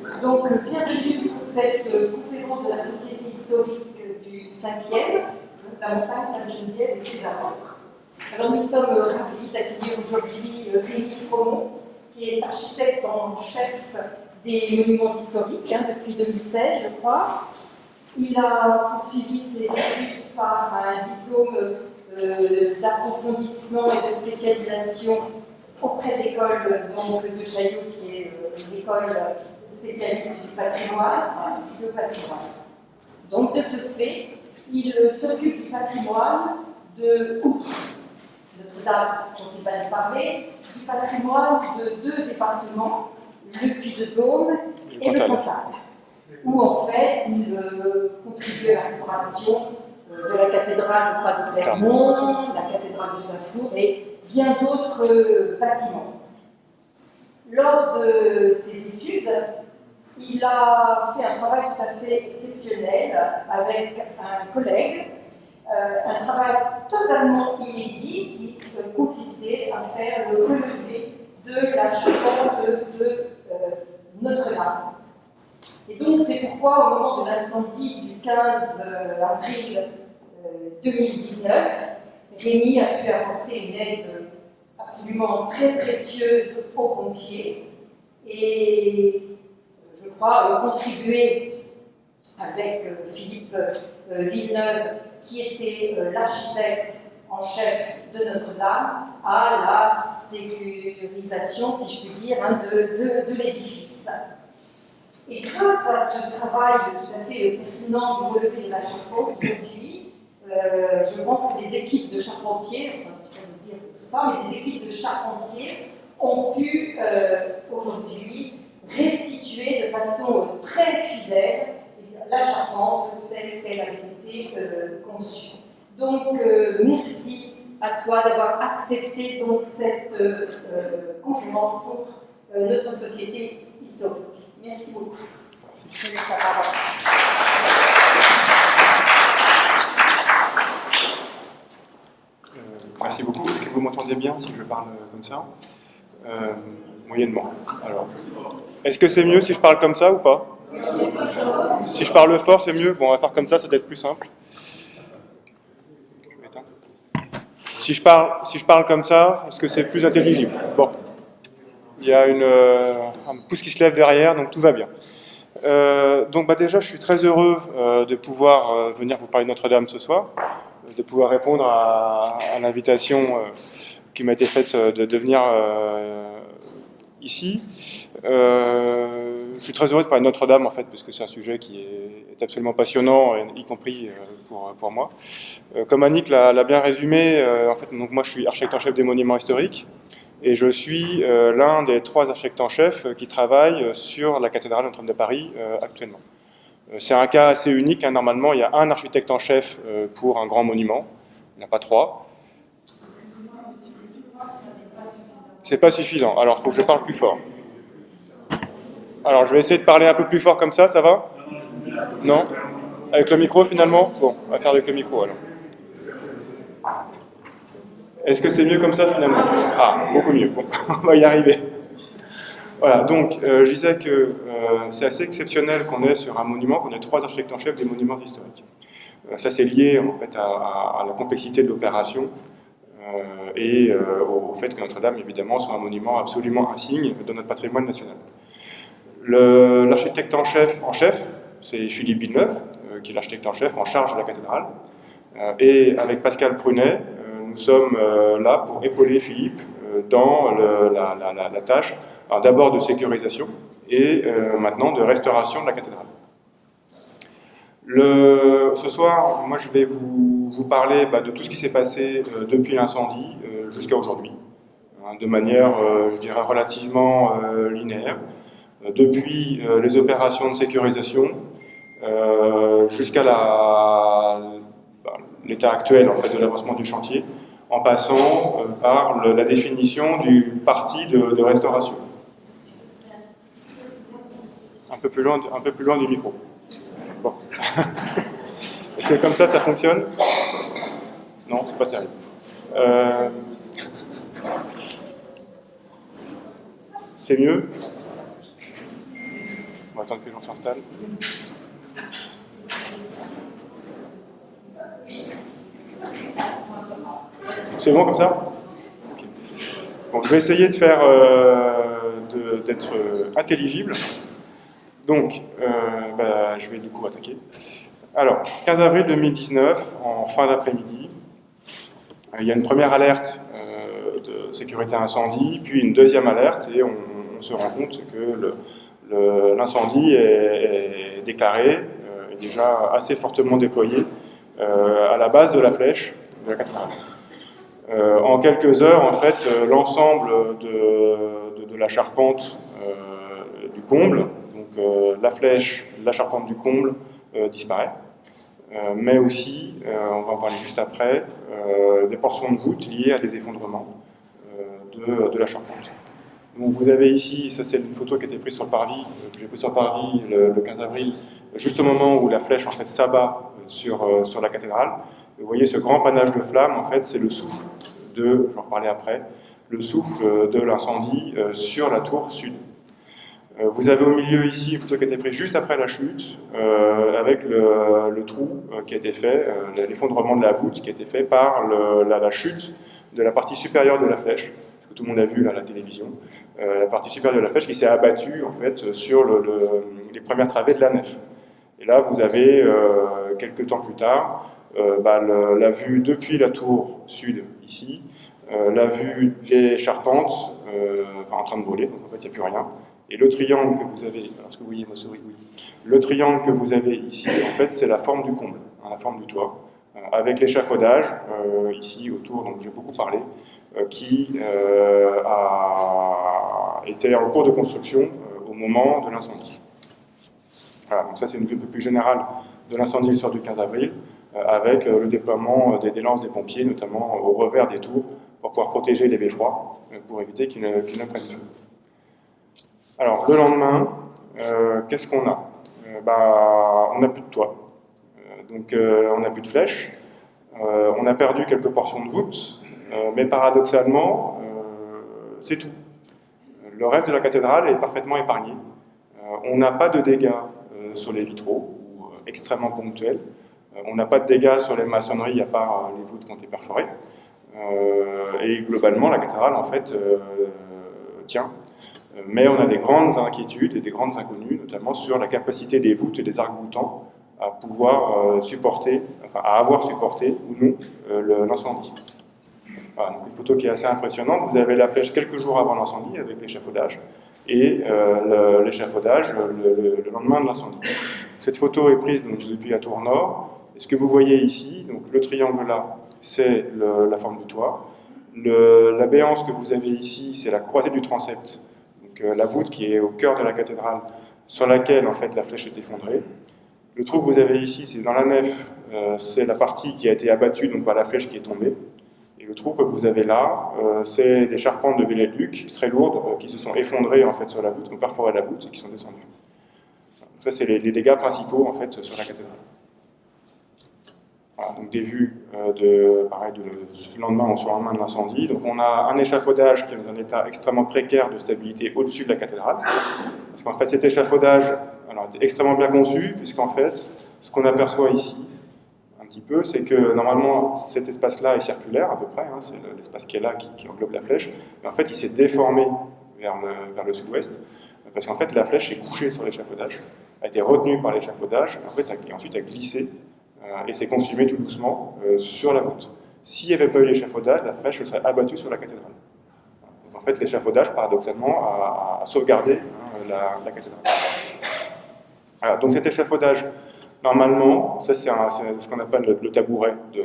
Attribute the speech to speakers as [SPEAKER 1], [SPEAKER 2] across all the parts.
[SPEAKER 1] Donc, bienvenue pour cette conférence de la Société historique du 5e, la montagne Sainte-Geneviève et ses apôtres. Alors, nous sommes ravis d'accueillir aujourd'hui Rémi Fromont, qui est architecte en chef des monuments historiques depuis 2016, je crois. Il a poursuivi ses études par un diplôme d'approfondissement et de spécialisation auprès de l'école de Chaillot, qui est l'école spécialiste du patrimoine, le patrimoine. Donc, de ce fait, il s'occupe du patrimoine de outre Notre-Dame, dont il va nous parler, du patrimoine de deux départements, le Puy-de-Dôme et le Cantal, où en fait il contribue à la restauration de la cathédrale de Clermont, la cathédrale de Saint-Flour et bien d'autres bâtiments. Lors de ses études, il a fait un travail tout à fait exceptionnel avec un collègue, un travail totalement inédit qui consistait à faire le relevé de la charpente de Notre-Dame. Et donc c'est pourquoi au moment de l'incendie du 15 avril 2019, Rémi a pu apporter une aide absolument très précieuse aux pompiers et je crois contribuer avec Philippe Villeneuve, qui était l'architecte en chef de Notre-Dame, à la sécurisation, si je puis dire, de l'édifice. Et grâce à ce travail tout à fait pertinent du relevé de la charpente, aujourd'hui, je pense que les équipes de charpentiers, je vais vous dire tout ça, mais les équipes de charpentiers ont pu aujourd'hui restituer de façon très fidèle la charpente telle qu'elle avait été conçue. Donc, merci à toi d'avoir accepté donc, cette conférence pour notre société historique. Merci beaucoup. Je laisse la parole.
[SPEAKER 2] Merci beaucoup. Est-ce que vous m'entendez bien si je parle comme ça Moyennement. Alors, est-ce que c'est mieux si je parle comme ça ou pas? Si je parle fort, c'est mieux. Bon, on va faire comme ça va être plus simple. Si je parle comme ça, est-ce que c'est plus intelligible? Bon. Il y a un pouce qui se lève derrière, donc tout va bien. Donc déjà, je suis très heureux de pouvoir venir vous parler de Notre-Dame ce soir, de pouvoir répondre à l'invitation qui m'a été faite de venir ici. Je suis très heureux de parler de Notre-Dame, en fait, parce que c'est un sujet qui est absolument passionnant, y compris pour moi. Comme Annick l'a bien résumé, en fait, donc moi je suis architecte en chef des monuments historiques, et je suis l'un des 3 architectes en chef qui travaillent sur la cathédrale Notre-Dame de Paris actuellement. C'est un cas assez unique, hein. Normalement il y a un architecte en chef pour un grand monument, il n'y en a pas 3. C'est pas suffisant, alors il faut que je parle plus fort. Alors je vais essayer de parler un peu plus fort comme ça va? Non? Avec le micro finalement? Bon, on va faire avec le micro alors. Est-ce que c'est mieux comme ça finalement? Ah, beaucoup mieux, bon, on va y arriver. Voilà, donc je disais que c'est assez exceptionnel qu'on ait sur un monument, qu'on ait 3 architectes en chef des monuments historiques. Ça c'est lié en fait à la complexité de l'opération et au fait que Notre-Dame évidemment soit un monument absolument insigne de notre patrimoine national. L'architecte en chef, c'est Philippe Villeneuve, qui est l'architecte en chef en charge de la cathédrale. Et avec Pascal Prunet, nous sommes là pour épauler Philippe dans la tâche, d'abord de sécurisation et maintenant de restauration de la cathédrale. Ce soir, moi je vais vous parler de tout ce qui s'est passé depuis l'incendie jusqu'à aujourd'hui, de manière, je dirais, relativement linéaire. Depuis les opérations de sécurisation jusqu'à l'état actuel en fait, de l'avancement du chantier, en passant par la définition du parti de restauration. Un peu plus loin du micro. Bon. Est-ce que comme ça fonctionne? Non, c'est pas terrible. C'est mieux? va attendre que les gens s'installent. C'est bon comme ça? Okay. Bon, je vais essayer de faire d'être intelligible. Donc, je vais du coup attaquer. Alors, 15 avril 2019, en fin d'après-midi, il y a une première alerte de sécurité incendie, puis une deuxième alerte, et on se rend compte que l'incendie est déclaré, est déjà assez fortement déployé à la base de la flèche de la cathédrale. En quelques heures, en fait, l'ensemble de la charpente du comble, donc la flèche, la charpente du comble, disparaît. Mais aussi, on va en parler juste après, des portions de voûte liées à des effondrements de la charpente. Donc vous avez ici, ça c'est une photo qui a été prise sur le parvis, que j'ai prise sur le parvis le 15 avril, juste au moment où la flèche en fait s'abat sur la cathédrale. Vous voyez ce grand panache de flammes, en fait c'est le souffle je vais en reparler après, le souffle de l'incendie sur la tour sud. Vous avez au milieu ici une photo qui a été prise juste après la chute, avec le trou qui a été fait, l'effondrement de la voûte qui a été fait par la chute de la partie supérieure de la flèche, que tout le monde a vu là, à la télévision, la partie supérieure de la flèche qui s'est abattue en fait sur les premières travées de la nef. Et là, vous avez, quelques temps plus tard, la vue depuis la tour sud, ici, la vue des charpentes, en train de brûler, donc en fait, il n'y a plus rien. Et le triangle que vous avez, alors est-ce que vous voyez ma souris? Oui. Le triangle que vous avez ici, en fait, c'est la forme du comble, la forme du toit, avec l'échafaudage, ici autour, dont j'ai beaucoup parlé, qui était en cours de construction au moment de l'incendie. Voilà, donc ça c'est une vue un peu plus générale de l'incendie le soir du 15 avril, avec le déploiement des lances des pompiers, notamment au revers des tours, pour pouvoir protéger les beffrois, pour éviter qu'ils ne prennent feu. Alors, le lendemain, qu'est-ce qu'on a? On n'a plus de toit, donc on n'a plus de flèches, on a perdu quelques portions de voûte, mais paradoxalement, c'est tout. Le reste de la cathédrale est parfaitement épargné. On n'a pas de dégâts sur les vitraux, ou extrêmement ponctuels. On n'a pas de dégâts sur les maçonneries, à part les voûtes qui ont été perforées. Et globalement, la cathédrale, en fait, tient. Mais on a des grandes inquiétudes et des grandes inconnues, notamment sur la capacité des voûtes et des arcs-boutants à pouvoir supporter, à avoir supporté ou non l'incendie. Voilà, donc une photo qui est assez impressionnante. Vous avez la flèche quelques jours avant l'incendie avec l'échafaudage et l'échafaudage le lendemain de l'incendie. Cette photo est prise donc, depuis la tour nord. Et ce que vous voyez ici, donc le triangle là, c'est la forme du toit. La béance que vous avez ici, c'est la croisée du transept. La voûte qui est au cœur de la cathédrale, sur laquelle en fait la flèche est effondrée. Le trou que vous avez ici, c'est dans la nef, c'est la partie qui a été abattue donc par la flèche qui est tombée. Et le trou que vous avez là, c'est des charpentes de Viollet-le-Duc très lourdes qui se sont effondrées en fait sur la voûte, qui ont perforé la voûte et qui sont descendues. Donc ça, c'est les dégâts principaux en fait sur la cathédrale. Voilà, donc des vues le lendemain ou sur le lendemain de l'incendie. Donc on a un échafaudage qui est dans un état extrêmement précaire de stabilité au-dessus de la cathédrale. Parce qu'en fait cet échafaudage était extrêmement bien conçu, puisqu'en fait ce qu'on aperçoit ici, un petit peu, c'est que normalement cet espace-là est circulaire à peu près, c'est l'espace qui est là, qui englobe la flèche, mais en fait il s'est déformé vers le sud-ouest, parce qu'en fait la flèche est couchée sur l'échafaudage, a été retenue par l'échafaudage, et ensuite a glissé, et s'est consumé tout doucement sur la voûte. S'il n'y avait pas eu l'échafaudage, la flèche serait abattue sur la cathédrale. Donc en fait, l'échafaudage, paradoxalement, a sauvegardé la cathédrale. Voilà, donc cet échafaudage, normalement, ça c'est ce qu'on appelle le tabouret de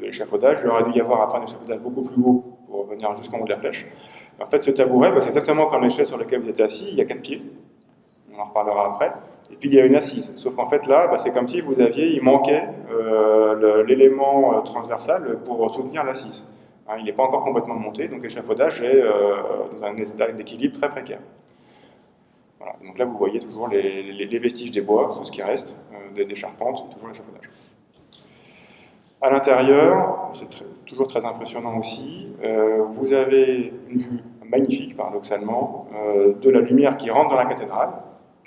[SPEAKER 2] l'échafaudage. Il aurait dû y avoir après un échafaudage beaucoup plus haut pour venir jusqu'en haut de la flèche. En fait, ce tabouret, c'est exactement comme l'échelle sur laquelle vous êtes assis, il y a 4 pieds. On en reparlera après. Et puis il y a une assise, sauf qu'en fait là, c'est comme si il manquait l'élément transversal pour soutenir l'assise. Il n'est pas encore complètement monté, donc l'échafaudage est dans un état d'équilibre très précaire. Voilà. Donc là vous voyez toujours les vestiges des bois, tout ce qui reste, des charpentes, toujours l'échafaudage. À l'intérieur, c'est toujours très impressionnant aussi, vous avez une vue magnifique paradoxalement, de la lumière qui rentre dans la cathédrale,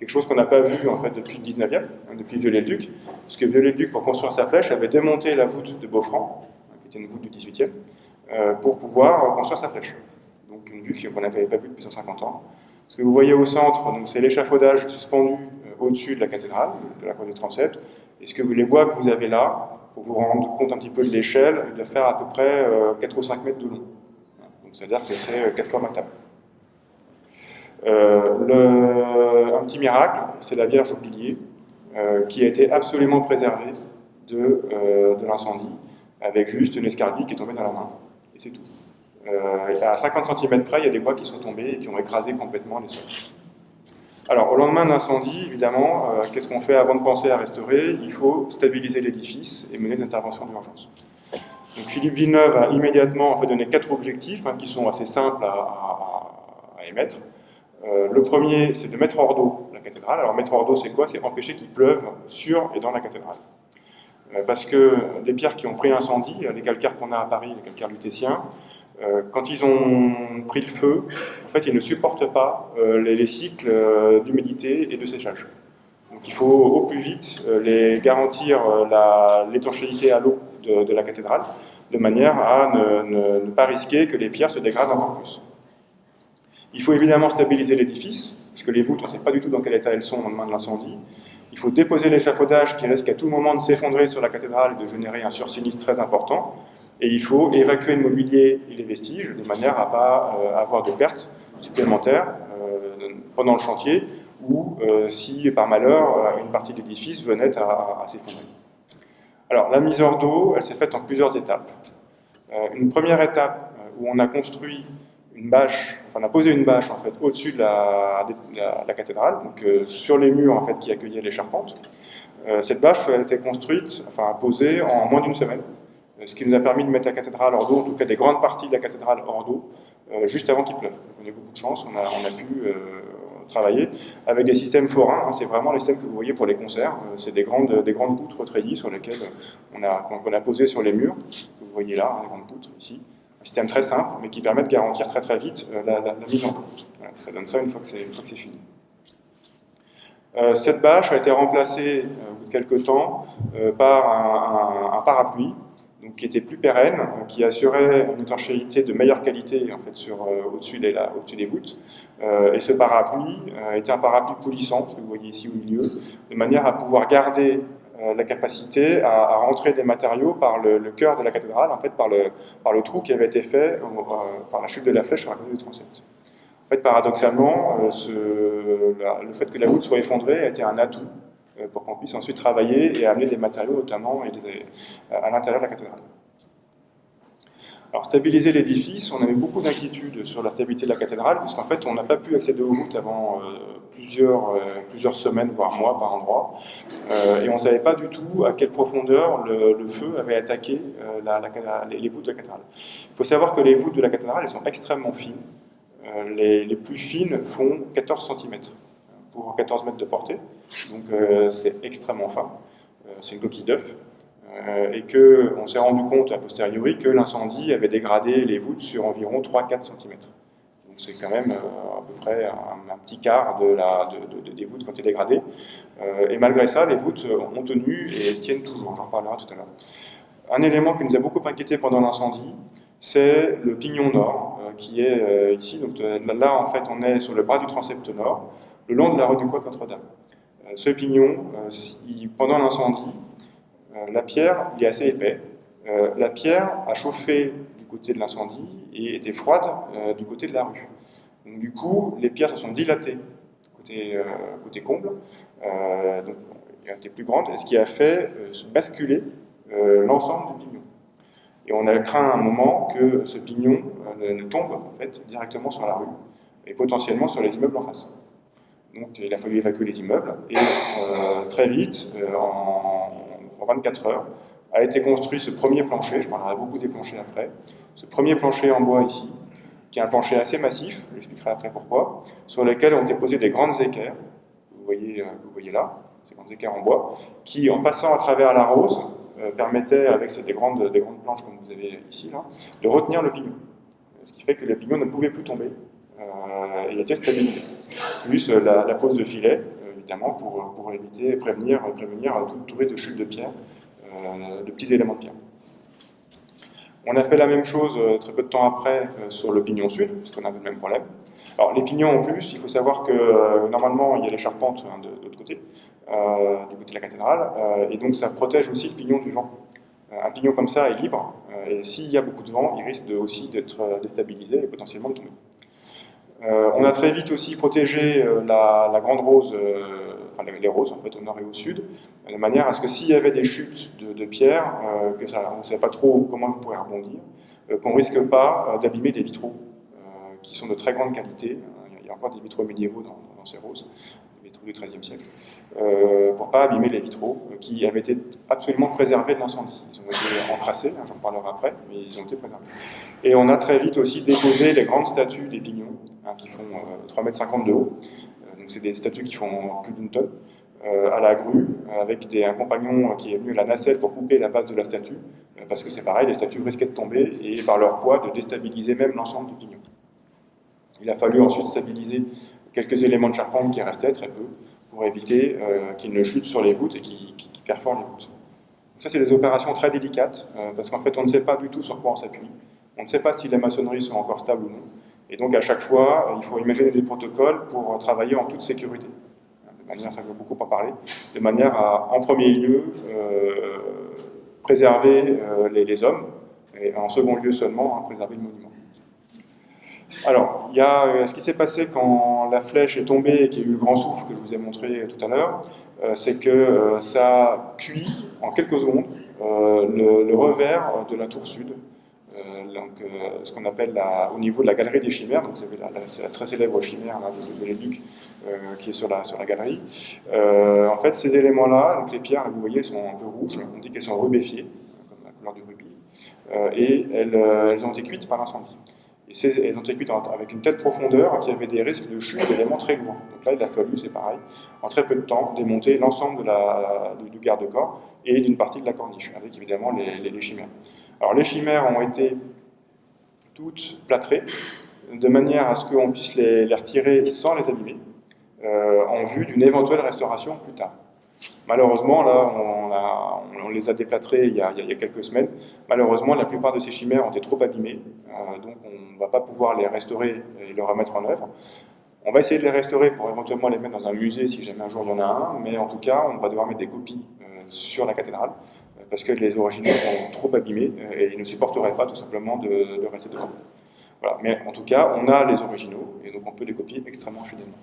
[SPEAKER 2] quelque chose qu'on n'a pas vu en fait depuis le 19e, depuis Viollet-le-Duc, parce que Viollet-le-Duc, pour construire sa flèche, avait démonté la voûte de Beaufranc, qui était une voûte du 18e, pour pouvoir construire sa flèche. Donc une vue qu'on n'avait pas vue depuis 150 ans. Ce que vous voyez au centre, c'est l'échafaudage suspendu au-dessus de la cathédrale, de la croix du transept, et les bois que vous avez là, pour vous rendre compte un petit peu de l'échelle, il doit faire à peu près 4 ou 5 mètres de long. Donc c'est-à-dire que c'est 4 fois ma table. Un petit miracle, c'est la Vierge au pilier, qui a été absolument préservée de l'incendie, avec juste une escarbille qui est tombée dans la main, et c'est tout. À 50 cm près, il y a des bois qui sont tombés et qui ont écrasé complètement les sols. Alors, au lendemain de l'incendie, évidemment, qu'est-ce qu'on fait avant de penser à restaurer? Il faut stabiliser l'édifice et mener des interventions d'urgence. Donc, Philippe Villeneuve a immédiatement donné 4 objectifs qui sont assez simples à émettre. Le premier, c'est de mettre hors d'eau la cathédrale. Alors, mettre hors d'eau, c'est quoi? C'est empêcher qu'il pleuve sur et dans la cathédrale. Parce que les pierres qui ont pris l'incendie, les calcaires qu'on a à Paris, les calcaires lutétiens, quand ils ont pris le feu, en fait, ils ne supportent pas les cycles d'humidité et de séchage. Donc il faut au plus vite les garantir l'étanchéité à l'eau de la cathédrale, de manière à ne pas risquer que les pierres se dégradent encore plus. Il faut évidemment stabiliser l'édifice, puisque les voûtes, on ne sait pas du tout dans quel état elles sont au lendemain de l'incendie. Il faut déposer l'échafaudage qui risque à tout moment de s'effondrer sur la cathédrale et de générer un sursinistre très important. Et il faut évacuer le mobilier et les vestiges de manière à ne pas avoir de pertes supplémentaires pendant le chantier ou si par malheur une partie de l'édifice venait à s'effondrer. Alors la mise hors d'eau, elle s'est faite en plusieurs étapes. Une première étape où on a construit une bâche, on a posé une bâche en fait au-dessus de la cathédrale, donc sur les murs en fait qui accueillaient les charpentes. Cette bâche a été construite, posée en moins d'une semaine. Ce qui nous a permis de mettre la cathédrale hors d'eau, en tout cas des grandes parties de la cathédrale hors d'eau, juste avant qu'il pleuve. Donc on a eu beaucoup de chance, on a pu travailler avec des systèmes forains, c'est vraiment les systèmes que vous voyez pour les concerts, c'est des grandes poutres treillis sur lesquelles qu'on a posé sur les murs, que vous voyez là, les grandes poutres ici. Un système très simple, mais qui permet de garantir très très vite la mise en eau. Voilà, ça donne ça une fois que c'est fini. Cette bâche a été remplacée au bout de quelques temps par un parapluie, donc qui était plus pérenne, qui assurait une étanchéité de meilleure qualité en fait, au-dessus des voûtes. Et ce parapluie était un parapluie coulissant, ce que vous voyez ici au milieu, de manière à pouvoir garder la capacité à rentrer des matériaux par le cœur de la cathédrale, en fait, par le trou qui avait été fait par la chute de la flèche sur la colonne du transept. En fait, paradoxalement, le fait que la voûte soit effondrée a été un atout pour qu'on puisse ensuite travailler et amener des matériaux notamment à l'intérieur de la cathédrale. Alors, stabiliser l'édifice, on avait beaucoup d'inquiétudes sur la stabilité de la cathédrale, puisqu'en fait, on n'a pas pu accéder aux voûtes avant plusieurs semaines, voire mois par endroit, et on ne savait pas du tout à quelle profondeur le feu avait attaqué les voûtes de la cathédrale. Il faut savoir que les voûtes de la cathédrale, elles sont extrêmement fines. Les plus fines font 14 cm pour 14 mètres de portée, donc c'est extrêmement fin, c'est une coquille d'œuf, et qu'on s'est rendu compte a posteriori que l'incendie avait dégradé les voûtes sur environ 3-4 cm. Donc c'est quand même à peu près un petit quart des voûtes qui ont été dégradées, et malgré ça, les voûtes ont tenu et tiennent toujours, j'en parlerai tout à l'heure. Un élément qui nous a beaucoup inquiété pendant l'incendie, c'est le pignon nord, qui est ici. Donc là, en fait, on est sur le bras du transept nord, le long de la rue du Cloître Notre-Dame. Ce pignon, pendant l'incendie, la pierre, il est assez épais. La pierre a chauffé du côté de l'incendie et était froide du côté de la rue. Donc du coup, les pierres se sont dilatées côté comble, donc elles étaient plus grandes, ce qui a fait basculer l'ensemble du pignon. Et on a craint à un moment que ce pignon ne tombe en fait, directement sur la rue et potentiellement sur les immeubles en face. Donc il a fallu évacuer les immeubles et très vite, en 24 heures, a été construit ce premier plancher, je parlerai beaucoup des planchers après, ce premier plancher en bois ici, qui est un plancher assez massif, je l'expliquerai après pourquoi, sur lequel ont été posées des grandes équerres, vous voyez là, ces grandes équerres en bois, qui en passant à travers la rose, permettait, avec des grandes planches comme vous avez ici, là, de retenir le pignon. Ce qui fait que le pignon ne pouvait plus tomber, il était stabilisé. Plus la pose de filet, évidemment, pour éviter et prévenir tout risque de chute de pierre, de petits éléments de pierre. On a fait la même chose très peu de temps après sur le pignon sud, parce qu'on avait le même problème. Alors les pignons en plus, il faut savoir que normalement il y a les charpentes de l'autre côté, du côté de la cathédrale, et donc ça protège aussi le pignon du vent. Un pignon comme ça est libre, et s'il y a beaucoup de vent, il risque aussi d'être déstabilisé et potentiellement de tomber. On a très vite aussi protégé la grande rose, enfin les roses en fait au nord et au sud, de manière à ce que s'il y avait des chutes de pierre, on ne savait pas trop comment on pourrait rebondir, qu'on ne risque pas d'abîmer des vitraux qui sont de très grande qualité. Il y a encore des vitraux médiévaux dans ces roses, des vitraux du XIIIe siècle, pour ne pas abîmer les vitraux qui avaient été absolument préservés de l'incendie. Ils ont été encrassés, j'en parlerai après, mais ils ont été préservés. Et on a très vite aussi déposé les grandes statues des pignons, qui font 3,50 m de haut. Donc c'est des statues qui font plus d'une tonne, à la grue, avec un compagnon qui est venu à la nacelle pour couper la base de la statue, parce que c'est pareil, les statues risquaient de tomber et par leur poids de déstabiliser même l'ensemble du pignon. Il a fallu ensuite stabiliser quelques éléments de charpente qui restaient, très peu, pour éviter qu'ils ne chutent sur les voûtes et qu'ils perforent les voûtes. Ça, c'est des opérations très délicates, parce qu'en fait, on ne sait pas du tout sur quoi on s'appuie. On ne sait pas si les maçonneries sont encore stables ou non. Et donc, à chaque fois, il faut imaginer des protocoles pour travailler en toute sécurité. De manière, ça veut beaucoup en parler, de manière à, en premier lieu, préserver les hommes, et en second lieu seulement, préserver le monument. Alors, il y a ce qui s'est passé quand la flèche est tombée et qu'il y a eu le grand souffle que je vous ai montré tout à l'heure, c'est que ça cuit en quelques secondes le revers de la tour sud, ce qu'on appelle au niveau de la galerie des chimères. Donc vous avez la très célèbre chimère là, de Léduc qui est sur la galerie. En fait, ces éléments-là, donc les pierres, là, vous voyez, sont un peu rouges, on dit qu'elles sont rubéfiées, comme la couleur du rubis, et elles ont été cuites par l'incendie. Et elles ont été cuites avec une telle profondeur qu'il y avait des risques de chute d'éléments très lourds. Donc là, il a fallu, c'est pareil, en très peu de temps, démonter l'ensemble du garde-corps et d'une partie de la corniche, avec évidemment les chimères. Alors les chimères ont été toutes plâtrées, de manière à ce qu'on puisse les retirer sans les abîmer, en vue d'une éventuelle restauration plus tard. Malheureusement, là, on les a déplâtrés il y a quelques semaines. Malheureusement, la plupart de ces chimères ont été trop abîmées, donc on ne va pas pouvoir les restaurer et les remettre en œuvre. On va essayer de les restaurer pour éventuellement les mettre dans un musée si jamais un jour il y en a un, mais en tout cas, on va devoir mettre des copies sur la cathédrale, parce que les originaux sont trop abîmés et ils ne supporteraient pas tout simplement de rester devant. Voilà. Mais en tout cas, on a les originaux et donc on peut les copier extrêmement fidèlement.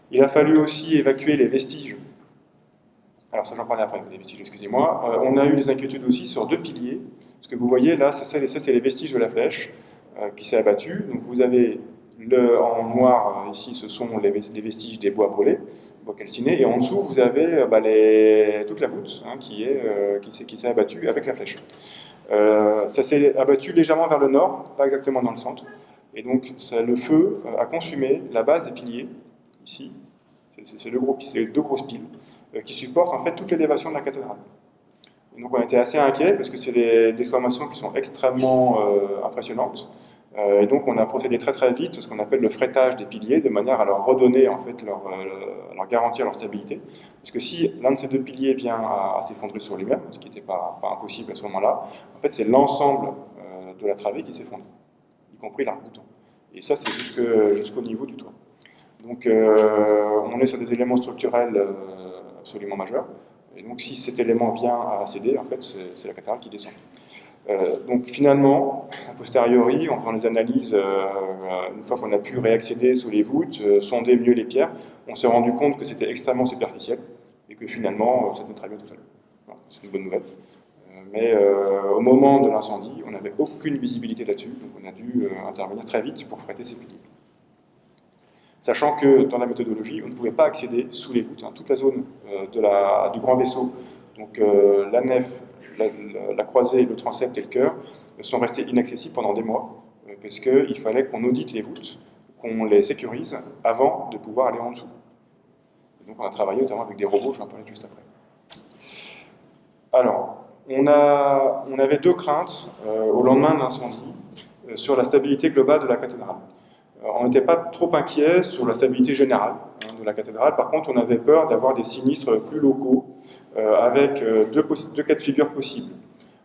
[SPEAKER 2] Il a fallu aussi évacuer les vestiges. Alors ça, j'en parlais après, les vestiges, excusez-moi. On a eu des inquiétudes aussi sur 2 piliers. Ce que vous voyez là, ça c'est les vestiges de la flèche qui s'est abattue. Donc vous avez en noir, ici, ce sont les vestiges des bois brûlés, bois calcinés, et en dessous, vous avez toute la voûte qui s'est abattue avec la flèche. Ça s'est abattu légèrement vers le nord, pas exactement dans le centre, et donc le feu a consumé la base des piliers, ici, c'est 2 grosses piles, qui supportent en fait toute l'élévation de la cathédrale. Et donc on était assez inquiets, parce que c'est des déformations qui sont extrêmement impressionnantes, et donc on a procédé très très vite, ce qu'on appelle le frettage des piliers, de manière à leur redonner, en fait, leur garantir leur stabilité. Parce que si l'un de ces 2 piliers vient à s'effondrer sur lui-même, ce qui n'était pas impossible à ce moment-là, en fait c'est l'ensemble de la travée qui s'effondre, y compris l'arc-boutant. Et ça c'est jusqu'au niveau du toit. Donc on est sur des éléments structurels absolument majeurs, et donc si cet élément vient à céder, en fait c'est la cathédrale qui descend. Donc finalement, a posteriori, en faisant les analyses, une fois qu'on a pu réaccéder sous les voûtes, sonder mieux les pierres, on s'est rendu compte que c'était extrêmement superficiel et que finalement, ça tenait très bien tout seul. Voilà, c'est une bonne nouvelle. Mais au moment de l'incendie, on n'avait aucune visibilité là-dessus, donc on a dû intervenir très vite pour fretter ces piliers. Sachant que dans la méthodologie, on ne pouvait pas accéder sous les voûtes. Toute la zone du grand vaisseau, donc la nef, la croisée, le transept et le chœur, sont restés inaccessibles pendant des mois, parce qu'il fallait qu'on audite les voûtes, qu'on les sécurise avant de pouvoir aller en dessous. Et donc on a travaillé notamment avec des robots, je vais en parler juste après. Alors, on avait 2 craintes au lendemain de l'incendie sur la stabilité globale de la cathédrale. On n'était pas trop inquiet sur la stabilité générale de la cathédrale. Par contre, on avait peur d'avoir des sinistres plus locaux, avec deux cas de figure possibles.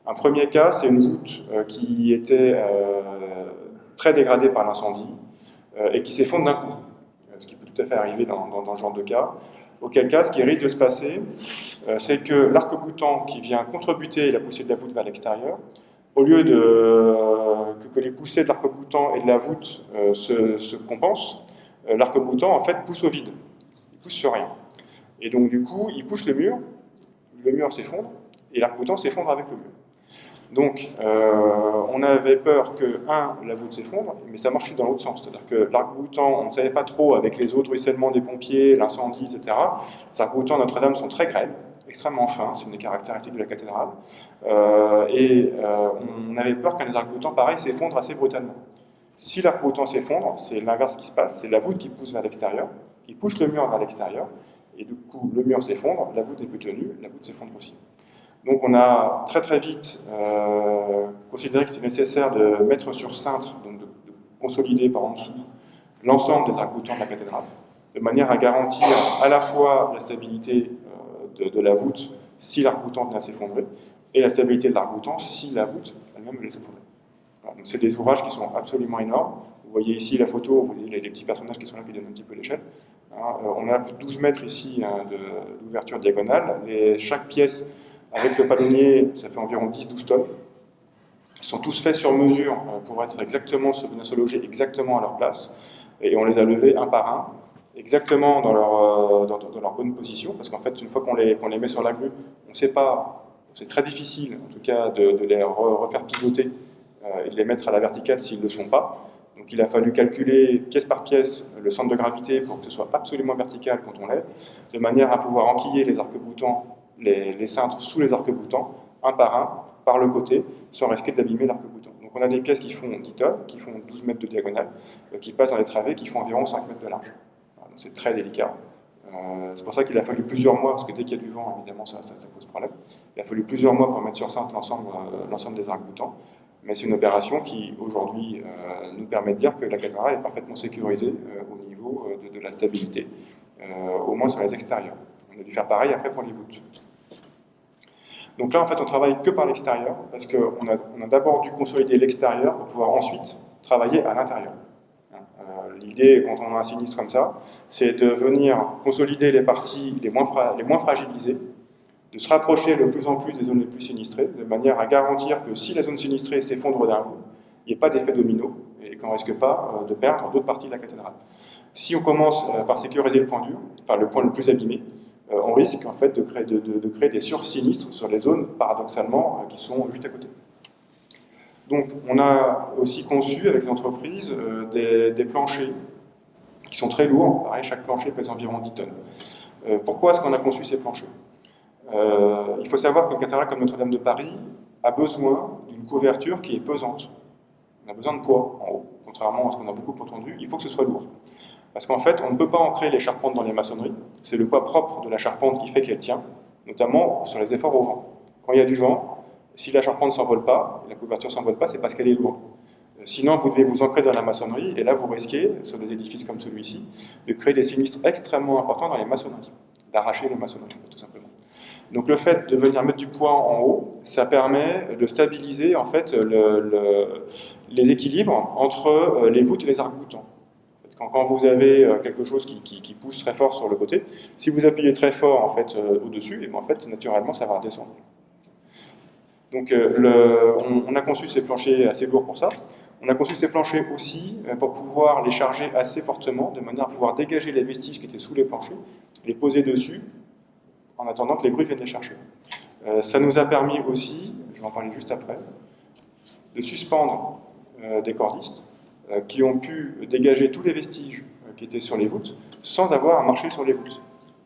[SPEAKER 2] Un premier cas, c'est une voûte qui était très dégradée par l'incendie et qui s'effondre d'un coup, ce qui peut tout à fait arriver dans ce genre de cas. Auquel cas, ce qui risque de se passer, c'est que l'arc-boutant qui vient contrebuter la poussée de la voûte vers l'extérieur, au lieu que les poussées de l'arc-boutant et de la voûte se compensent, l'arc-boutant en fait pousse au vide, il pousse sur rien. Et donc du coup, il pousse le mur s'effondre, et l'arc-boutant s'effondre avec le mur. Donc, on avait peur que, la voûte s'effondre, mais ça marchait dans l'autre sens. C'est-à-dire que l'arc-boutant, on ne savait pas trop, avec les autres ruissellements des pompiers, l'incendie, etc. Les arcs-boutants de Notre-Dame sont très grêles, extrêmement fins, c'est une des caractéristiques de la cathédrale. On avait peur qu'un des arcs-boutants, pareil, s'effondre assez brutalement. Si l'arc-boutant s'effondre, c'est l'inverse qui se passe, c'est la voûte qui pousse vers l'extérieur, qui pousse le mur vers l'extérieur, et du coup, le mur s'effondre, la voûte n'est plus tenue, la voûte s'effondre aussi. Donc on a très vite considéré qu'il était nécessaire de mettre sur cintre, donc de consolider par en dessous l'ensemble des arcs-boutants de la cathédrale, de manière à garantir à la fois la stabilité de la voûte si l'arc-boutant venait à s'effondrer, et la stabilité de l'arc-boutant si la voûte elle-même venait à s'effondrer. Voilà, donc c'est des ouvrages qui sont absolument énormes. Vous voyez ici la photo, vous voyez les petits personnages qui sont là qui donnent un petit peu l'échelle. On a plus de 12 mètres ici d'ouverture diagonale. Chaque pièce avec le palonnier, ça fait environ 10-12 tonnes. Ils sont tous faits sur mesure pour être exactement, se loger exactement à leur place. Et on les a levés un par un, exactement dans leur bonne position, parce qu'en fait, une fois qu'on les met sur la grue, on ne sait pas, c'est très difficile, en tout cas, de les refaire pivoter et de les mettre à la verticale s'ils ne le sont pas. Donc il a fallu calculer pièce par pièce le centre de gravité pour que ce soit absolument vertical quand on lève, de manière à pouvoir enquiller les arcs-boutants, les cintres sous les arcs-boutants, un par le côté, sans risquer d'abîmer l'arc-boutant. Donc on a des pièces qui font 10 tonnes, qui font 12 mètres de diagonale, qui passent dans les travées qui font environ 5 mètres de large. Donc c'est très délicat. C'est pour ça qu'il a fallu plusieurs mois, parce que dès qu'il y a du vent, évidemment, ça pose problème. Il a fallu plusieurs mois pour mettre sur cintre l'ensemble des arcs-boutants. Mais c'est une opération qui, aujourd'hui, nous permet de dire que la cathédrale est parfaitement sécurisée au niveau de la stabilité, au moins sur les extérieurs. On a dû faire pareil après pour les voûtes. Donc là, en fait, on travaille que par l'extérieur, parce qu'on a d'abord dû consolider l'extérieur pour pouvoir ensuite travailler à l'intérieur. L'idée, quand on a un sinistre comme ça, c'est de venir consolider les parties les moins fragilisées, de se rapprocher de plus en plus des zones les plus sinistrées, de manière à garantir que si la zone sinistrée s'effondre d'un coup, il n'y ait pas d'effet domino, et qu'on ne risque pas de perdre d'autres parties de la cathédrale. Si on commence par sécuriser le point dur, enfin le point le plus abîmé, on risque en fait de créer des sursinistres sur les zones, paradoxalement, qui sont juste à côté. Donc on a aussi conçu avec l'entreprise des planchers qui sont très lourds. Pareil, chaque plancher pèse environ 10 tonnes. Pourquoi est-ce qu'on a conçu ces planchers ? Il faut savoir qu'une cathédrale comme Notre-Dame de Paris a besoin d'une couverture qui est pesante. On a besoin de poids en haut, contrairement à ce qu'on a beaucoup entendu, il faut que ce soit lourd. Parce qu'en fait, on ne peut pas ancrer les charpentes dans les maçonneries, c'est le poids propre de la charpente qui fait qu'elle tient, notamment sur les efforts au vent. Quand il y a du vent, si la charpente ne s'envole pas, la couverture ne s'envole pas, c'est parce qu'elle est lourde. Sinon, vous devez vous ancrer dans la maçonnerie, et là, vous risquez, sur des édifices comme celui-ci, de créer des sinistres extrêmement importants dans les maçonneries, d'arracher les maçonneries, tout simplement. Donc le fait de venir mettre du poids en haut, ça permet de stabiliser en fait les équilibres entre les voûtes et les arcs-boutants. Quand vous avez quelque chose qui pousse très fort sur le côté, si vous appuyez très fort en fait au-dessus, et bien en fait naturellement ça va redescendre. Donc on a conçu ces planchers assez lourds pour ça. On a conçu ces planchers aussi pour pouvoir les charger assez fortement, de manière à pouvoir dégager les vestiges qui étaient sous les planchers, les poser dessus, en attendant que les grues viennent les chercher. Ça nous a permis aussi, je vais en parler juste après, de suspendre des cordistes qui ont pu dégager tous les vestiges qui étaient sur les voûtes sans avoir à marcher sur les voûtes.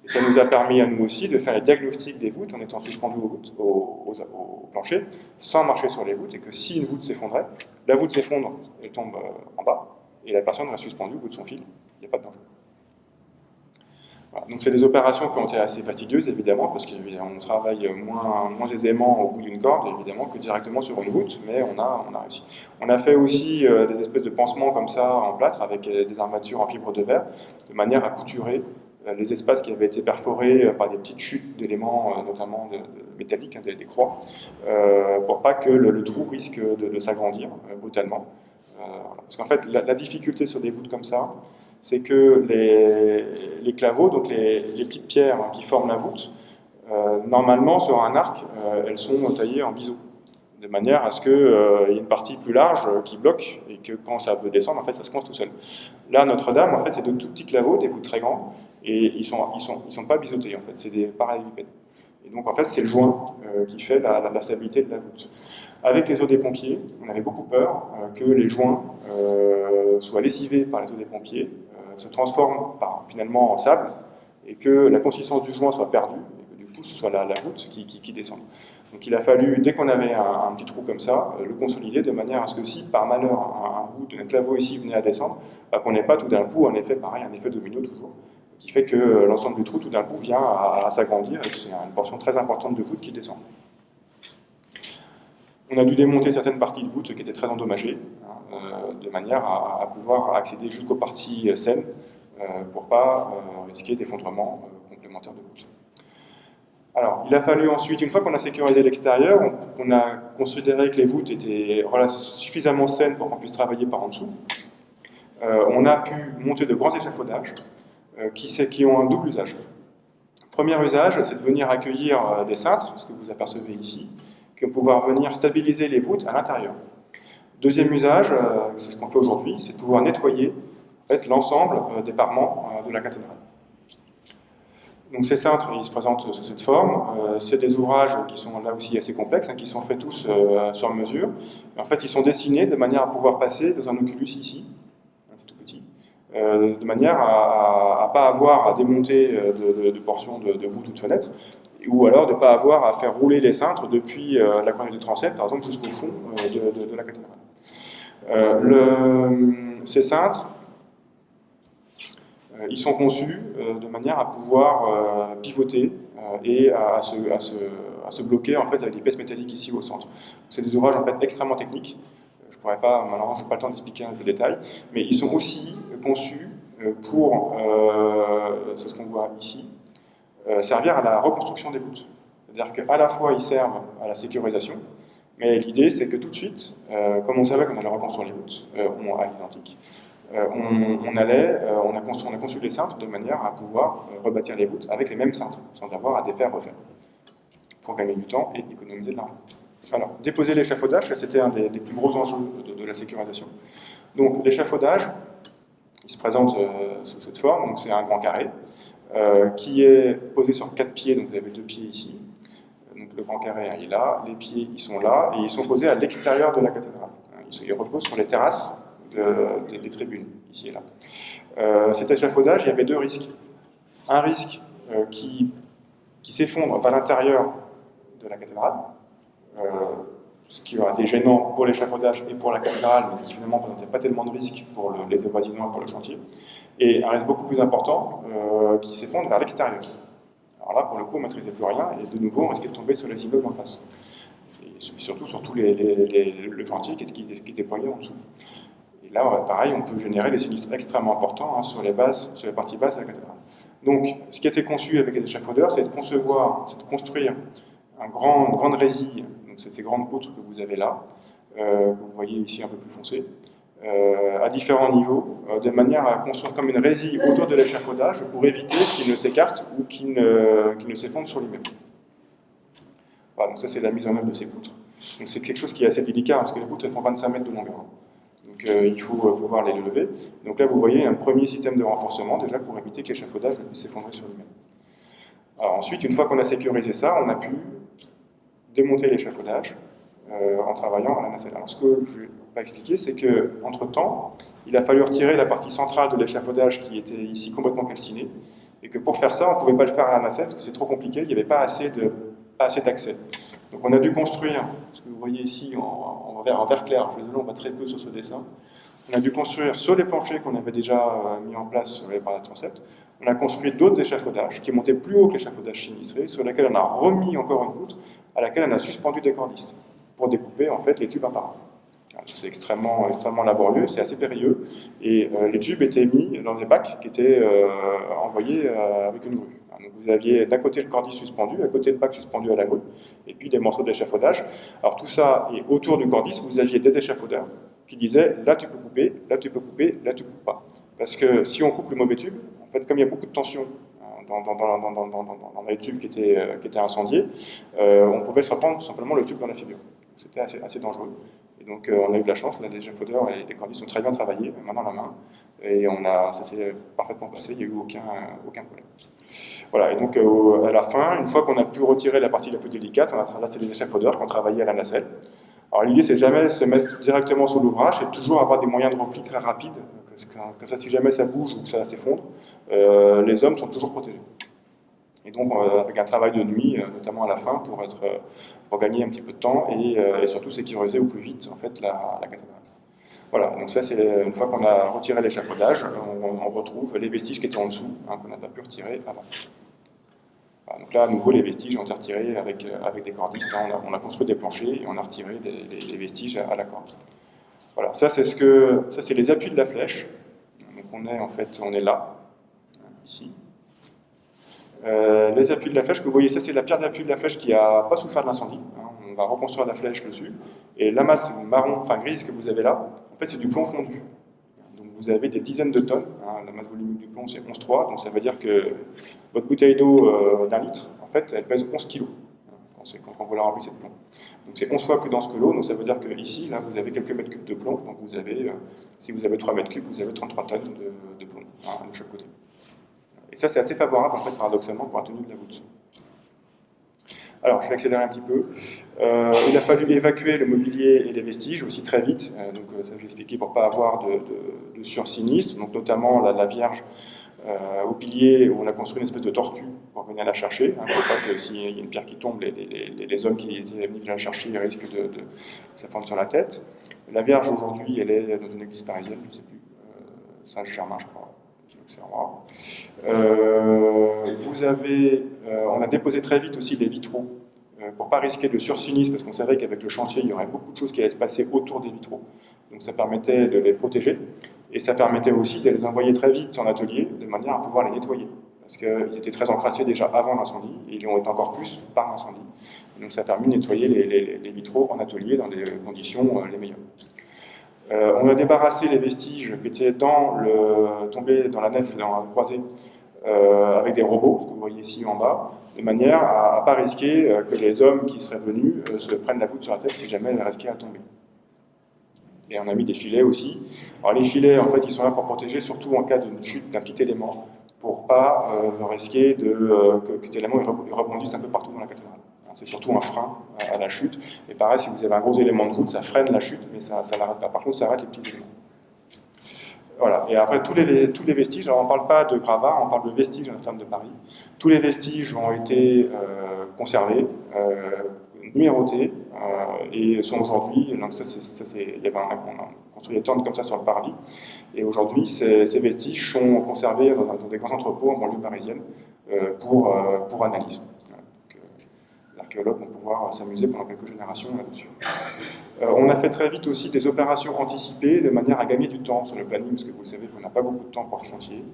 [SPEAKER 2] Et ça nous a permis à nous aussi de faire les diagnostics des voûtes en étant suspendus au plancher sans marcher sur les voûtes, et que si une voûte s'effondrait, la voûte s'effondre, elle tombe en bas et la personne reste suspendue au bout de son fil, il n'y a pas de danger. Voilà. Donc c'est des opérations qui ont été assez fastidieuses, évidemment, parce qu'on travaille moins aisément au bout d'une corde, évidemment, que directement sur une voûte, mais on a réussi. On a fait aussi des espèces de pansements comme ça en plâtre, avec des armatures en fibre de verre, de manière à couturer les espaces qui avaient été perforés par des petites chutes d'éléments, notamment métalliques, hein, des croix, pour pas que le trou risque de s'agrandir brutalement. Voilà. Parce qu'en fait, la difficulté sur des voûtes comme ça, c'est que les claveaux, donc les petites pierres, hein, qui forment la voûte, normalement sur un arc, elles sont taillées en biseau, de manière à ce qu'il y ait une partie plus large qui bloque, et que quand ça veut descendre, en fait, ça se coince tout seul. Là, Notre-Dame, en fait, c'est de tout petits claveaux, des voûtes très grands, et ils sont pas biseautés, en fait, c'est des parallélépipèdes. Et donc, en fait, c'est le joint qui fait la stabilité de la voûte. Avec les eaux des pompiers, on avait beaucoup peur que les joints soient lessivés par les eaux des pompiers, se transforment finalement en sable, et que la consistance du joint soit perdue, et que du coup ce soit la voûte qui descende. Donc il a fallu, dès qu'on avait un petit trou comme ça, le consolider de manière à ce que si par malheur un bout d'un claveau ici venait à descendre, qu'on n'ait pas tout d'un coup un effet pareil, un effet domino toujours, qui fait que l'ensemble du trou tout d'un coup vient à s'agrandir, et que c'est une portion très importante de voûte qui descend. On a dû démonter certaines parties de voûte qui étaient très endommagées, de manière à pouvoir accéder jusqu'aux parties saines, pour ne pas risquer d'effondrement complémentaire de voûte. Alors, il a fallu ensuite, une fois qu'on a sécurisé l'extérieur, qu'on a considéré que les voûtes étaient suffisamment saines pour qu'on puisse travailler par en dessous, on a pu monter de grands échafaudages qui ont un double usage. Premier usage, c'est de venir accueillir des cintres, ce que vous apercevez ici, qui vont pouvoir venir stabiliser les voûtes à l'intérieur. Deuxième usage, c'est ce qu'on fait aujourd'hui, c'est de pouvoir nettoyer en fait, l'ensemble des parements de la cathédrale. Donc ces cintres, ils se présentent sous cette forme. C'est des ouvrages qui sont là aussi assez complexes, hein, qui sont faits tous sur mesure. En fait, ils sont dessinés de manière à pouvoir passer dans un oculus ici, c'est tout petit, de manière à ne pas avoir à démonter de portions de voûte ou de fenêtres, ou alors de ne pas avoir à faire rouler les cintres depuis la colonne de transept, par exemple, jusqu'au fond de la cathédrale. Ces cintres, ils sont conçus de manière à pouvoir pivoter et à se bloquer en fait, avec des pièces métalliques ici au centre. C'est des ouvrages en fait, extrêmement techniques. Je pourrais pas, malheureusement, je n'ai pas le temps d'expliquer un peu le détail, mais ils sont aussi conçus pour, c'est ce qu'on voit ici, servir à la reconstruction des voûtes. C'est-à-dire qu'à la fois ils servent à la sécurisation, mais l'idée c'est que tout de suite, comme on savait qu'on allait reconstruire les voûtes à l'identique, on a conçu les cintres de manière à pouvoir rebâtir les voûtes avec les mêmes cintres, sans avoir à défaire refaire, pour gagner du temps et économiser de l'argent. Alors, déposer l'échafaudage, c'était un des plus gros enjeux de la sécurisation. Donc l'échafaudage, il se présente sous cette forme, donc c'est un grand carré, qui est posé sur 4 pieds, donc vous avez 2 pieds ici, donc le grand carré il est là, les pieds ils sont là, et ils sont posés à l'extérieur de la cathédrale. Ils reposent sur les terrasses des tribunes, ici et là. Cet échafaudage, il y avait 2 risques. Un risque qui s'effondre vers l'intérieur de la cathédrale, ce qui aurait été gênant pour l'échafaudage et pour la cathédrale, mais ce qui finalement ne présentait pas tellement de risques pour les avoisinants et pour le chantier. Et un risque beaucoup plus important qui s'effondre vers l'extérieur. Alors là, pour le coup, on ne maîtrisait plus rien, et de nouveau, on risquait de tomber sur les immeubles en face. Et surtout sur tout le chantier qui est déployé en dessous. Et là, pareil, on peut générer des sinistres extrêmement importants sur les parties basses de la cathédrale. Donc, ce qui a été conçu avec les échafaudeurs, c'est de construire une grande résille, donc c'est ces grandes poutres que vous avez là, que vous voyez ici un peu plus foncé, à différents niveaux, de manière à construire comme une résille autour de l'échafaudage pour éviter qu'il ne s'écarte ou qu'il ne s'effondre sur lui-même. Voilà, donc ça c'est la mise en œuvre de ces poutres. Donc c'est quelque chose qui est assez délicat, parce que les poutres elles font 25 mètres de longueur. Donc il faut pouvoir les lever. Donc là vous voyez un premier système de renforcement déjà pour éviter que l'échafaudage ne puisse s'effondrer sur lui-même. Alors ensuite, une fois qu'on a sécurisé ça, on a pu démonter l'échafaudage en travaillant à la nacelle. Alors ce que je vais pas expliquer, c'est qu'entre-temps, il a fallu retirer la partie centrale de l'échafaudage qui était ici complètement calcinée, et que pour faire ça, on ne pouvait pas le faire à la nacelle parce que c'est trop compliqué, il n'y avait pas assez d'accès. Donc on a dû construire, ce que vous voyez ici en vert clair, je suis désolé, on voit très peu sur ce dessin, On a dû construire sur les planchers qu'on avait déjà mis en place sur les barres de transept. On a construit d'autres échafaudages qui montaient plus haut que l'échafaudage sinistré, sur lesquels on a remis encore une poutre, à laquelle on a suspendu des cordistes pour découper en fait les tubes un par un. C'est extrêmement laborieux, c'est assez périlleux, et les tubes étaient mis dans des bacs qui étaient envoyés avec une grue. Donc vous aviez d'un côté le cordiste suspendu, à côté le bac suspendu à la grue, et puis des morceaux d'échafaudage. Alors tout ça, et autour du cordiste, vous aviez des échafaudeurs qui disaient là tu peux couper, là tu peux couper, là tu coupes pas. Parce que si on coupe le mauvais tube, en fait, comme il y a beaucoup de tension dans les tubes qui étaient incendiés, on pouvait se reprendre tout simplement le tube dans la figure. C'était assez dangereux. Et donc on a eu de la chance, là, les échafaudeurs et les cordistes ont très bien travaillé, main dans la main, et ça s'est parfaitement passé, il n'y a eu aucun problème. Voilà, et donc à la fin, une fois qu'on a pu retirer la partie la plus délicate, là c'est les échafaudeurs qui ont travaillé à la nacelle. Alors l'idée c'est jamais se mettre directement sur l'ouvrage, c'est toujours avoir des moyens de repli très rapides, comme ça si jamais ça bouge ou que ça s'effondre, les hommes sont toujours protégés. Et donc avec un travail de nuit, notamment à la fin, pour gagner un petit peu de temps et surtout sécuriser au plus vite en fait, la cathédrale. Voilà, donc ça c'est une fois qu'on a retiré l'échafaudage, on retrouve les vestiges qui étaient en dessous, qu'on n'a pas pu retirer avant. Voilà, donc là à nouveau les vestiges ont été retirés avec des cordistes, on a construit des planchers et on a retiré les vestiges à la corde. Voilà, ça c'est les appuis de la flèche, donc on est là, ici. Les appuis de la flèche que vous voyez, ça c'est la pierre d'appui de la flèche qui n'a pas souffert de l'incendie. On va reconstruire la flèche dessus. Et la masse marron, enfin grise que vous avez là, en fait c'est du plomb fondu. Donc vous avez des dizaines de tonnes. La masse volumique du plomb c'est 11,3, donc ça veut dire que votre bouteille d'eau d'un litre, en fait elle pèse 11 kg quand vous la remplissez de plomb. Donc c'est 11 fois plus dense que l'eau, donc ça veut dire que ici, là vous avez quelques mètres cubes de plomb, donc si vous avez 3 mètres cubes, vous avez 33 tonnes de plomb de chaque côté. Et ça, c'est assez favorable, en fait, paradoxalement, pour la tenue de la voûte. Alors, je vais accélérer un petit peu. Il a fallu évacuer le mobilier et les vestiges aussi très vite. Ça, j'ai expliqué pour ne pas avoir de sursinistre. Donc, notamment la Vierge au pilier, où on a construit une espèce de tortue pour venir la chercher. Pour pas que s'il y a une pierre qui tombe, les hommes qui étaient venus la chercher risquent que ça fonde sur la tête. La Vierge, aujourd'hui, elle est dans une église parisienne, je ne sais plus, Saint-Germain, je crois. On a déposé très vite aussi des vitraux pour ne pas risquer de sursinistre, parce qu'on savait qu'avec le chantier, il y aurait beaucoup de choses qui allaient se passer autour des vitraux. Donc ça permettait de les protéger, et ça permettait aussi de les envoyer très vite en atelier, de manière à pouvoir les nettoyer. Parce qu'ils étaient très encrassés déjà avant l'incendie, et ils l'ont été encore plus par l'incendie. Donc ça a permis de nettoyer les vitraux en atelier dans des conditions les meilleures. On a débarrassé les vestiges qui étaient tombés dans la nef, dans la croisée, avec des robots, que vous voyez ici en bas, de manière à ne pas risquer que les hommes qui seraient venus se prennent la voûte sur la tête si jamais elle risquait à tomber. Et on a mis des filets aussi. Alors les filets, en fait, ils sont là pour protéger, surtout en cas d'une chute d'un petit élément, pour pas risquer que cet élément rebondisse un peu partout dans la cathédrale. C'est surtout un frein à la chute. Et pareil, si vous avez un gros élément de voûte, ça freine la chute, mais ça n'arrête pas. Par contre, ça arrête les petits éléments. Voilà. Et après, tous les vestiges, alors on ne parle pas de gravats, on parle de vestiges en termes de Paris. Tous les vestiges ont été conservés, numérotés, et sont aujourd'hui, donc on a construit des tentes comme ça sur le parvis, et aujourd'hui, ces vestiges sont conservés dans des grands entrepôts en banlieue parisienne pour analyse. L'archéologue vont pouvoir s'amuser pendant quelques générations là-dessus. On a fait très vite aussi des opérations anticipées de manière à gagner du temps sur le planning, parce que vous savez qu'on n'a pas beaucoup de temps pour le chantier.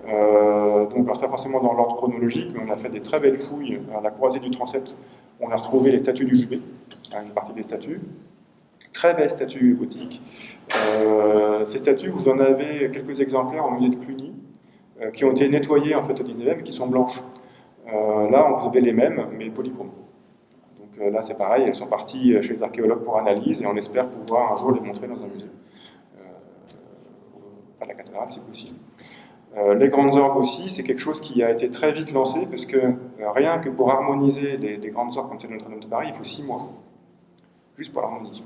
[SPEAKER 2] Donc, pas forcément dans l'ordre chronologique, mais on a fait des très belles fouilles à la croisée du transept. On a retrouvé les statues du Jubé, une partie des statues. Très belles statues gothiques. Ces statues, vous en avez quelques exemplaires au musée de Cluny, qui ont été nettoyées en fait, au 19e et qui sont blanches. Là, vous avez les mêmes, mais polychromes. Donc là, c'est pareil, elles sont parties chez les archéologues pour analyse, et on espère pouvoir un jour les montrer dans un musée. Pas la cathédrale, si possible. Les grandes orgues aussi, c'est quelque chose qui a été très vite lancé, parce que rien que pour harmoniser des grandes orgues comme celle de Notre-Dame de Paris, il faut 6 mois, juste pour l'harmoniser.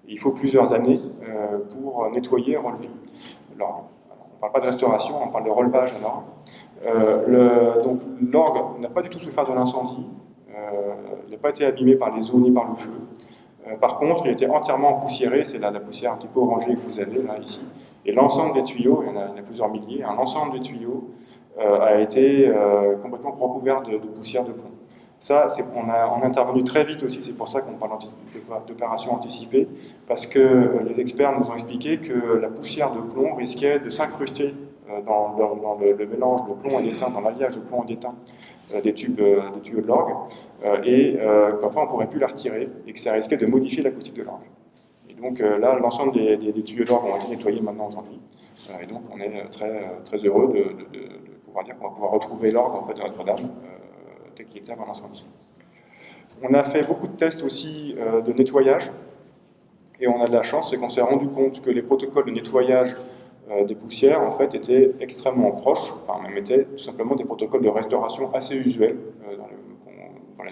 [SPEAKER 2] Il faut plusieurs années pour nettoyer et relever l'orgue. On ne parle pas de restauration, on parle de relevage à l'orgue. Donc l'orgue n'a pas du tout souffert de l'incendie, il n'a pas été abîmé par les eaux ni par le feu. Par contre, il était entièrement poussiéré, c'est la poussière un petit peu orangée que vous avez là, ici. Et l'ensemble des tuyaux, il y en a plusieurs milliers, l'ensemble des tuyaux a été complètement recouvert de poussière de plomb. Ça, on a intervenu très vite aussi, c'est pour ça qu'on parle d'opération anticipée, parce que les experts nous ont expliqué que la poussière de plomb risquait de s'incruster dans le mélange de plomb et d'étain, dans l'alliage de plomb et d'étain des tuyaux de l'orgue, et qu'après on ne pourrait plus la retirer, et que ça risquait de modifier l'acoustique de l'orgue. Et donc là, l'ensemble des tuyaux d'orgue ont été nettoyés maintenant aujourd'hui, et donc on est très heureux de pouvoir dire qu'on va pouvoir retrouver l'orgue en fait, de Notre-Dame tel qu'il était avant l'incendie. On a fait beaucoup de tests aussi de nettoyage, et on a de la chance, c'est qu'on s'est rendu compte que les protocoles de nettoyage des poussières en fait étaient extrêmement proches, enfin même étaient tout simplement des protocoles de restauration assez usuels dans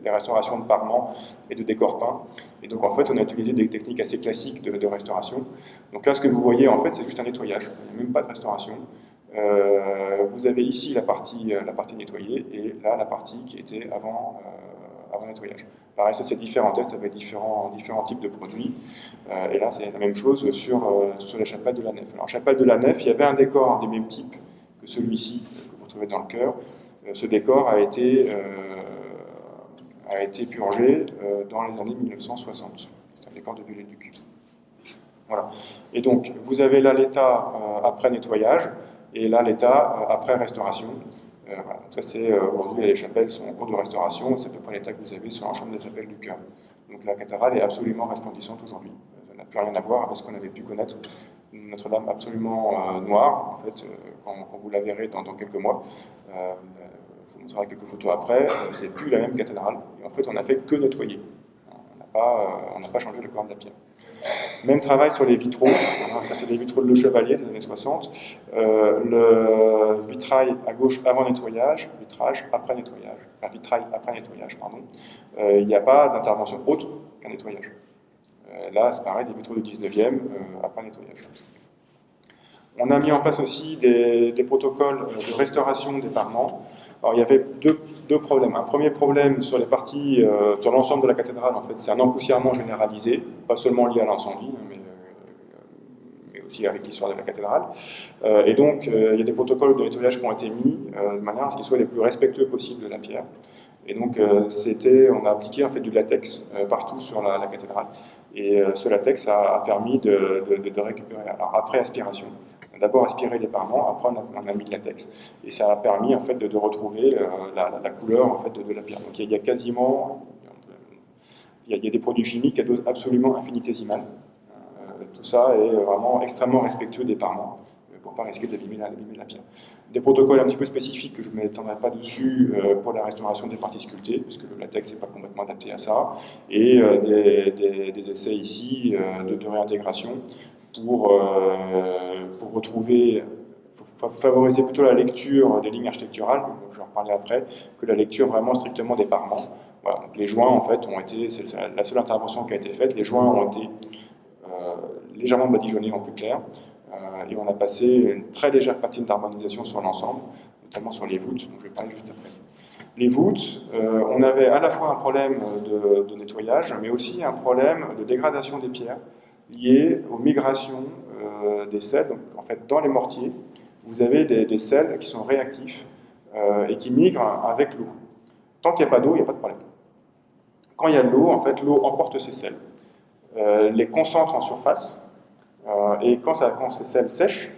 [SPEAKER 2] les restaurations de parements et de décors peints. Et donc en fait on a utilisé des techniques assez classiques de restauration. Donc là ce que vous voyez en fait c'est juste un nettoyage, il n'y a même pas de restauration. Vous avez ici la partie nettoyée et là la partie qui était avant nettoyage. Pareil, ça c'est différents tests avec différents types de produits. Et là c'est la même chose sur la chapelle de la nef. Alors, la chapelle de la nef, il y avait un décor du même type que celui-ci que vous trouvez dans le chœur. Ce décor a été purgé dans les années 1960. C'est un décor de Viollet-le-Duc. Voilà. Et donc, vous avez là l'état après nettoyage et là l'état après restauration. Voilà. Ça c'est aujourd'hui les chapelles sont en cours de restauration, c'est à peu près l'état que vous avez sur l'ensemble des chapelles du chœur. Donc la cathédrale est absolument resplendissante aujourd'hui. Ça n'a plus rien à voir avec ce qu'on avait pu connaître. Notre-Dame absolument noire, en fait, quand vous la verrez dans quelques mois. Je vous montrerai quelques photos après, c'est plus la même cathédrale. Et en fait, on n'a fait que nettoyer. On n'a pas changé le corps de la pierre. Même travail sur les vitraux. Ça, c'est les vitraux de Le Chevalier des années 60. Le vitrail à gauche avant nettoyage, vitrail après nettoyage, pardon. Il n'y a pas d'intervention autre qu'un nettoyage. Là, c'est pareil, des vitraux du 19e après nettoyage. On a mis en place aussi des protocoles de restauration des parements. Alors, il y avait deux problèmes. Un premier problème sur les parties, sur l'ensemble de la cathédrale, en fait, c'est un empoussièrement généralisé, pas seulement lié à l'incendie, mais aussi avec l'histoire de la cathédrale. Et donc, il y a des protocoles de nettoyage qui ont été mis de manière à ce qu'ils soient les plus respectueux possible de la pierre. Et donc, on a appliqué en fait du latex partout sur la cathédrale. Et ce latex a permis de récupérer. Alors, après aspiration. D'abord aspirer les parements, après on a mis le latex. Et ça a permis en fait de retrouver la couleur en fait, de la pierre. Donc il y a quasiment, il y a des produits chimiques à dose absolument infinitésimale. Tout ça est vraiment extrêmement respectueux des parements pour ne pas risquer d'abîmer la pierre. Des protocoles un petit peu spécifiques que je ne m'étendrai pas dessus pour la restauration des parties sculptées, puisque le latex n'est pas complètement adapté à ça, et des essais ici de réintégration pour retrouver, favoriser plutôt la lecture des lignes architecturales, je vais en reparler après, que la lecture vraiment strictement des parements. Voilà, donc les joints en fait ont été, c'est la seule intervention qui a été faite, les joints ont été légèrement badigeonnés en plus clair, et on a passé une très légère patine d'harmonisation sur l'ensemble, notamment sur les voûtes, dont je vais parler juste après. Les voûtes, on avait à la fois un problème de nettoyage, mais aussi un problème de dégradation des pierres, liées aux migrations des sels. Donc, en fait, dans les mortiers, vous avez des sels qui sont réactifs et qui migrent avec l'eau. Tant qu'il n'y a pas d'eau, il n'y a pas de problème. Quand il y a de l'eau, en fait, l'eau emporte ces sels, les concentre en surface, et quand ces sels sèchent,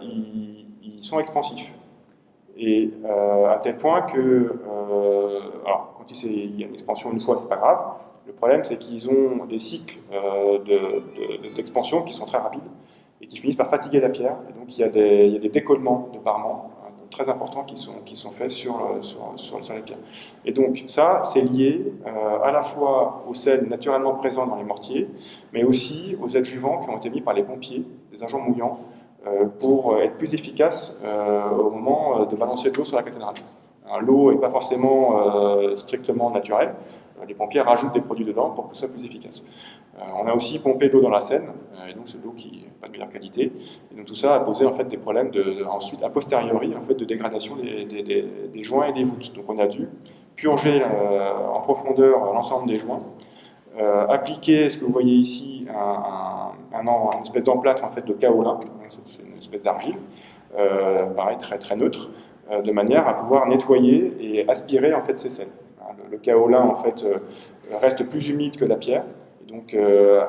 [SPEAKER 2] ils sont expansifs. Et à tel point que, alors, quand il y a une expansion une fois, c'est pas grave. Le problème, c'est qu'ils ont des cycles d'expansion qui sont très rapides et qui finissent par fatiguer la pierre. Et donc, il y a des décollements de parements très importants qui sont faits sur la pierre. Et donc, ça, c'est lié à la fois aux sels naturellement présents dans les mortiers, mais aussi aux adjuvants qui ont été mis par les pompiers, des agents mouillants, pour être plus efficaces au moment de balancer de l'eau sur la cathédrale. L'eau n'est pas forcément strictement naturelle. Les pompiers rajoutent des produits dedans pour que ce soit plus efficace. On a aussi pompé de l'eau dans la Seine, et donc c'est de l'eau qui n'est pas de meilleure qualité. Et donc tout ça a posé en fait des problèmes ensuite a posteriori en fait de dégradation des joints et des voûtes. Donc on a dû purger en profondeur l'ensemble des joints appliquer ce que vous voyez ici, une espèce d'emplâtre en fait, de kaolin, c'est une espèce d'argile, pareil, très, très neutre, de manière à pouvoir nettoyer et aspirer en fait, ces sels. Le kaolin en fait, reste plus humide que la pierre, et donc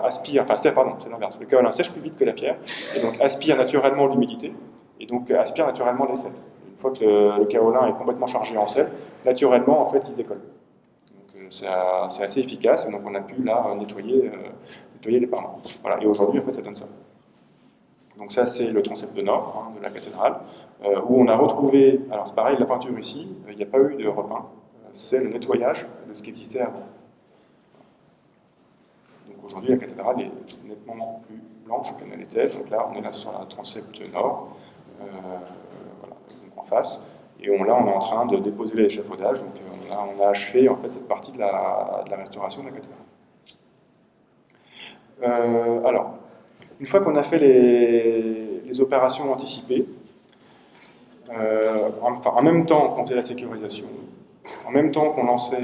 [SPEAKER 2] aspire, enfin c'est l'inverse, le kaolin sèche plus vite que la pierre, et donc aspire naturellement l'humidité, et donc aspire naturellement les sels. Une fois que le kaolin est complètement chargé en sel, naturellement en fait il se décolle. C'est assez efficace, et donc on a pu là nettoyer les parements. Voilà, et aujourd'hui en fait ça donne ça. Donc ça c'est le transept nord de la cathédrale, où on a retrouvé, alors c'est pareil, la peinture ici, il n'y a pas eu de repeint, c'est le nettoyage de ce qui existait avant. Donc aujourd'hui la cathédrale est nettement plus blanche qu'elle était, donc là on est là sur la transept nord, voilà, donc en face. Et là, on est en train de déposer l'échafaudage, donc on a achevé en fait, cette partie de la restauration de la cathédrale. Alors, une fois qu'on a fait les opérations anticipées, en même temps qu'on faisait la sécurisation, en même temps qu'on lançait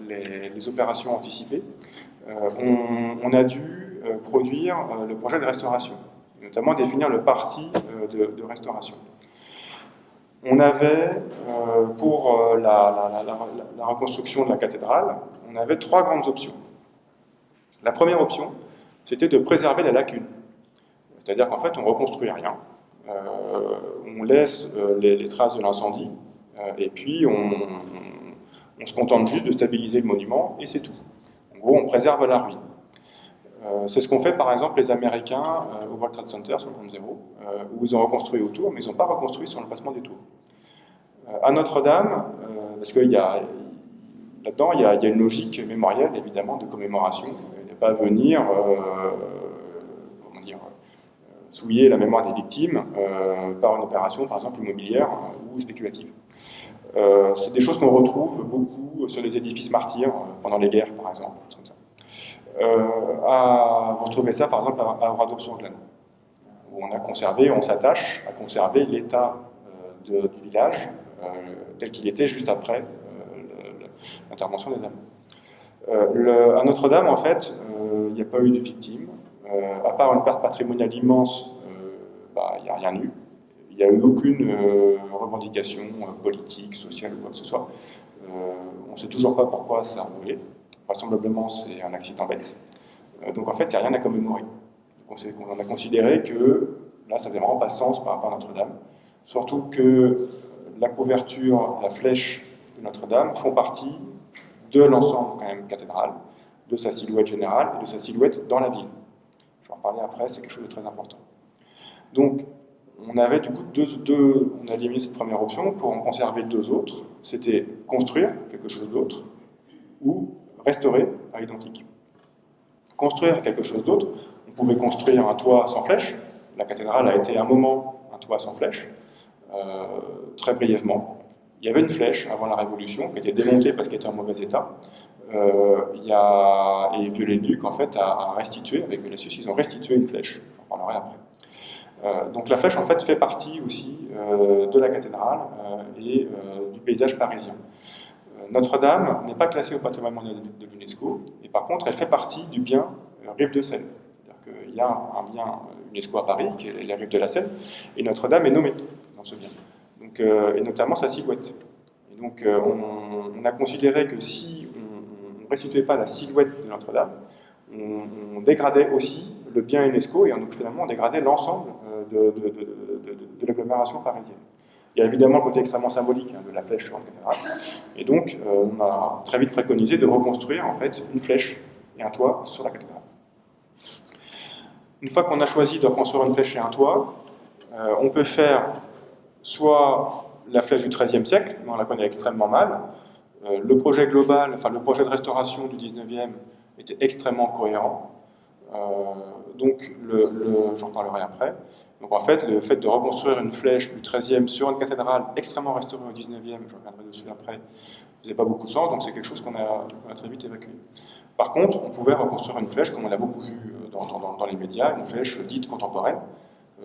[SPEAKER 2] les opérations anticipées, on a dû produire le projet de restauration, notamment définir le parti de restauration. On avait, pour la reconstruction de la cathédrale, on avait 3 grandes options. La première option, c'était de préserver la lacune. C'est-à-dire qu'en fait, on ne reconstruit rien. On laisse les traces de l'incendie, et puis on se contente juste de stabiliser le monument, et c'est tout. En gros, on préserve la ruine. C'est ce qu'ont fait par exemple les Américains au World Trade Center sur le Grand Zéro, où ils ont reconstruit autour, mais ils n'ont pas reconstruit sur l'emplacement des tours. À Notre-Dame, parce que là-dedans, il y a une logique mémorielle, évidemment, de commémoration. Il n'y a pas à venir souiller la mémoire des victimes par une opération, par exemple, immobilière ou spéculative. C'est des choses qu'on retrouve beaucoup sur les édifices martyrs, pendant les guerres, par exemple, choses comme ça. Vous retrouvez ça, par exemple, à Oradour-sur-Glane, où on s'attache à conserver l'état du village tel qu'il était juste après l'intervention des Allemands. À Notre-Dame, en fait, il n'y a pas eu de victimes. À part une perte patrimoniale immense, il n'y a rien eu. Il n'y a eu aucune revendication politique, sociale ou quoi que ce soit. On ne sait toujours pas pourquoi ça a brûlé. Vraisemblablement, c'est un accident bête. Donc en fait, il n'y a rien à commémorer. On a considéré que là, ça n'avait vraiment pas de sens par rapport à Notre-Dame. Surtout que la couverture, la flèche de Notre-Dame font partie de l'ensemble quand même cathédrale, de sa silhouette générale et de sa silhouette dans la ville. Je vais en parler après, c'est quelque chose de très important. Donc, on avait du coup on a éliminé cette première option pour en conserver 2 autres. C'était construire quelque chose d'autre ou restaurer à l'identique. Construire quelque chose d'autre, on pouvait construire un toit sans flèche. La cathédrale a été à un moment un toit sans flèche, très brièvement. Il y avait une flèche avant la Révolution qui était démontée parce qu'elle était en mauvais état. Et Viollet-le-Duc en fait a restitué, avec Belasius, ils ont restitué une flèche. J'en parlerai après. Donc la flèche en fait fait partie aussi de la cathédrale et du paysage parisien. Notre-Dame n'est pas classée au patrimoine mondial de l'UNESCO, et par contre elle fait partie du bien Rive de Seine. C'est-à-dire qu'il y a un bien UNESCO à Paris, qui est la Rive de la Seine, et Notre-Dame est nommée dans ce bien. Donc, et notamment sa silhouette. Et donc on a considéré que si on ne restituait pas la silhouette de Notre-Dame, on dégradait aussi le bien UNESCO, et donc finalement on dégradait l'ensemble de l'agglomération parisienne. Il y a évidemment le côté extrêmement symbolique de la flèche sur la cathédrale, et donc on a très vite préconisé de reconstruire en fait une flèche et un toit sur la cathédrale. Une fois qu'on a choisi de reconstruire une flèche et un toit, on peut faire soit la flèche du XIIIe siècle, mais on la connaît extrêmement mal. Le projet global, enfin le projet de restauration du XIXe était extrêmement cohérent. Donc, j'en parlerai après. Donc en fait, le fait de reconstruire une flèche du XIIIe sur une cathédrale extrêmement restaurée au XIXe, je reviendrai dessus après, faisait pas beaucoup de sens, donc c'est quelque chose qu'on a très vite évacué. Par contre, on pouvait reconstruire une flèche, comme on l'a beaucoup vu dans les médias, une flèche dite contemporaine,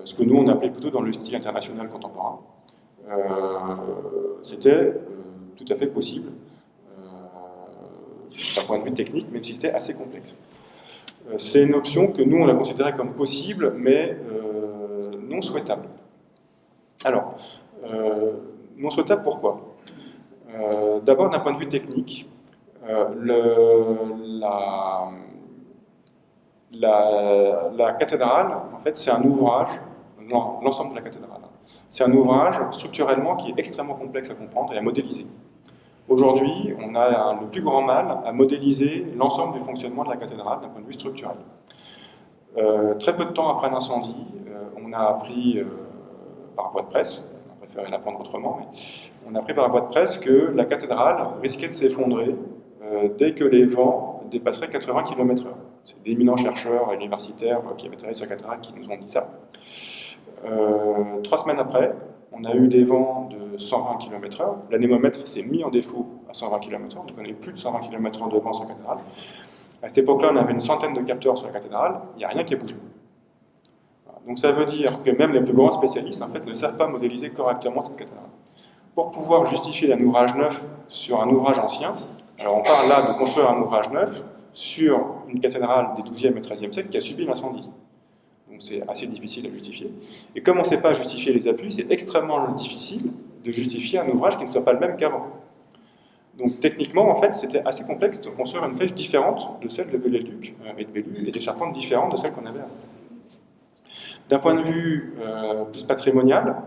[SPEAKER 2] ce que nous on appelait plutôt dans le style international contemporain. C'était tout à fait possible. d'un point de vue technique, même si c'était assez complexe. C'est une option que nous, on a considérée comme possible, mais non souhaitable. Alors, non souhaitable, pourquoi? D'abord, d'un point de vue technique, la cathédrale, en fait, c'est un ouvrage, l'ensemble de la cathédrale, c'est un ouvrage structurellement qui est extrêmement complexe à comprendre et à modéliser. Aujourd'hui, on a le plus grand mal à modéliser l'ensemble du fonctionnement de la cathédrale d'un point de vue structurel. Très peu de temps après l'incendie, on a appris par voie de presse, on a préféré l'apprendre autrement, mais on a appris par voie de presse que la cathédrale risquait de s'effondrer dès que les vents dépasseraient 80 km/h. C'est d'éminents chercheurs universitaires qui avaient travaillé sur la cathédrale qui nous ont dit ça. 3 semaines après, on a eu des vents de 120 km/h. L'anémomètre s'est mis en défaut à 120 km/h, donc on a eu plus de 120 km/h de vent sur la cathédrale. À cette époque-là, on avait une centaine de capteurs sur la cathédrale, il n'y a rien qui a bougé. Donc ça veut dire que même les plus grands spécialistes en fait, ne savent pas modéliser correctement cette cathédrale. Pour pouvoir justifier un ouvrage neuf sur un ouvrage ancien, alors on parle là de construire un ouvrage neuf sur une cathédrale des XIIe et XIIIe siècles qui a subi l'incendie. Donc c'est assez difficile à justifier. Et comme on ne sait pas justifier les appuis, c'est extrêmement difficile de justifier un ouvrage qui ne soit pas le même qu'avant. Donc techniquement, en fait, c'était assez complexe de construire une flèche différente de celle de Viollet-le-Duc et de Bellu, et des charpentes différentes de celles qu'on avait avant. D'un point de vue plus patrimonial,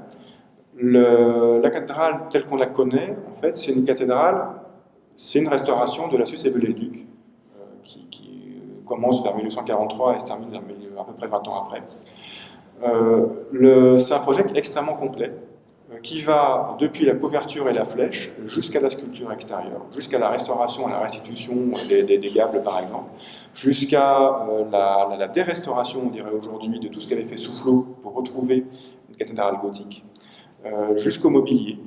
[SPEAKER 2] la cathédrale telle qu'on la connaît, en fait, c'est une cathédrale, c'est une restauration de la Suisse et Viollet-le-Duc, qui commence vers 1843 et se termine vers à peu près 20 ans après. C'est un projet extrêmement complet, qui va depuis la couverture et la flèche jusqu'à la sculpture extérieure, jusqu'à la restauration et la restitution des gables par exemple, jusqu'à la dérestauration, on dirait aujourd'hui, de tout ce qu'avait fait Soufflot pour retrouver une cathédrale gothique, jusqu'au mobilier,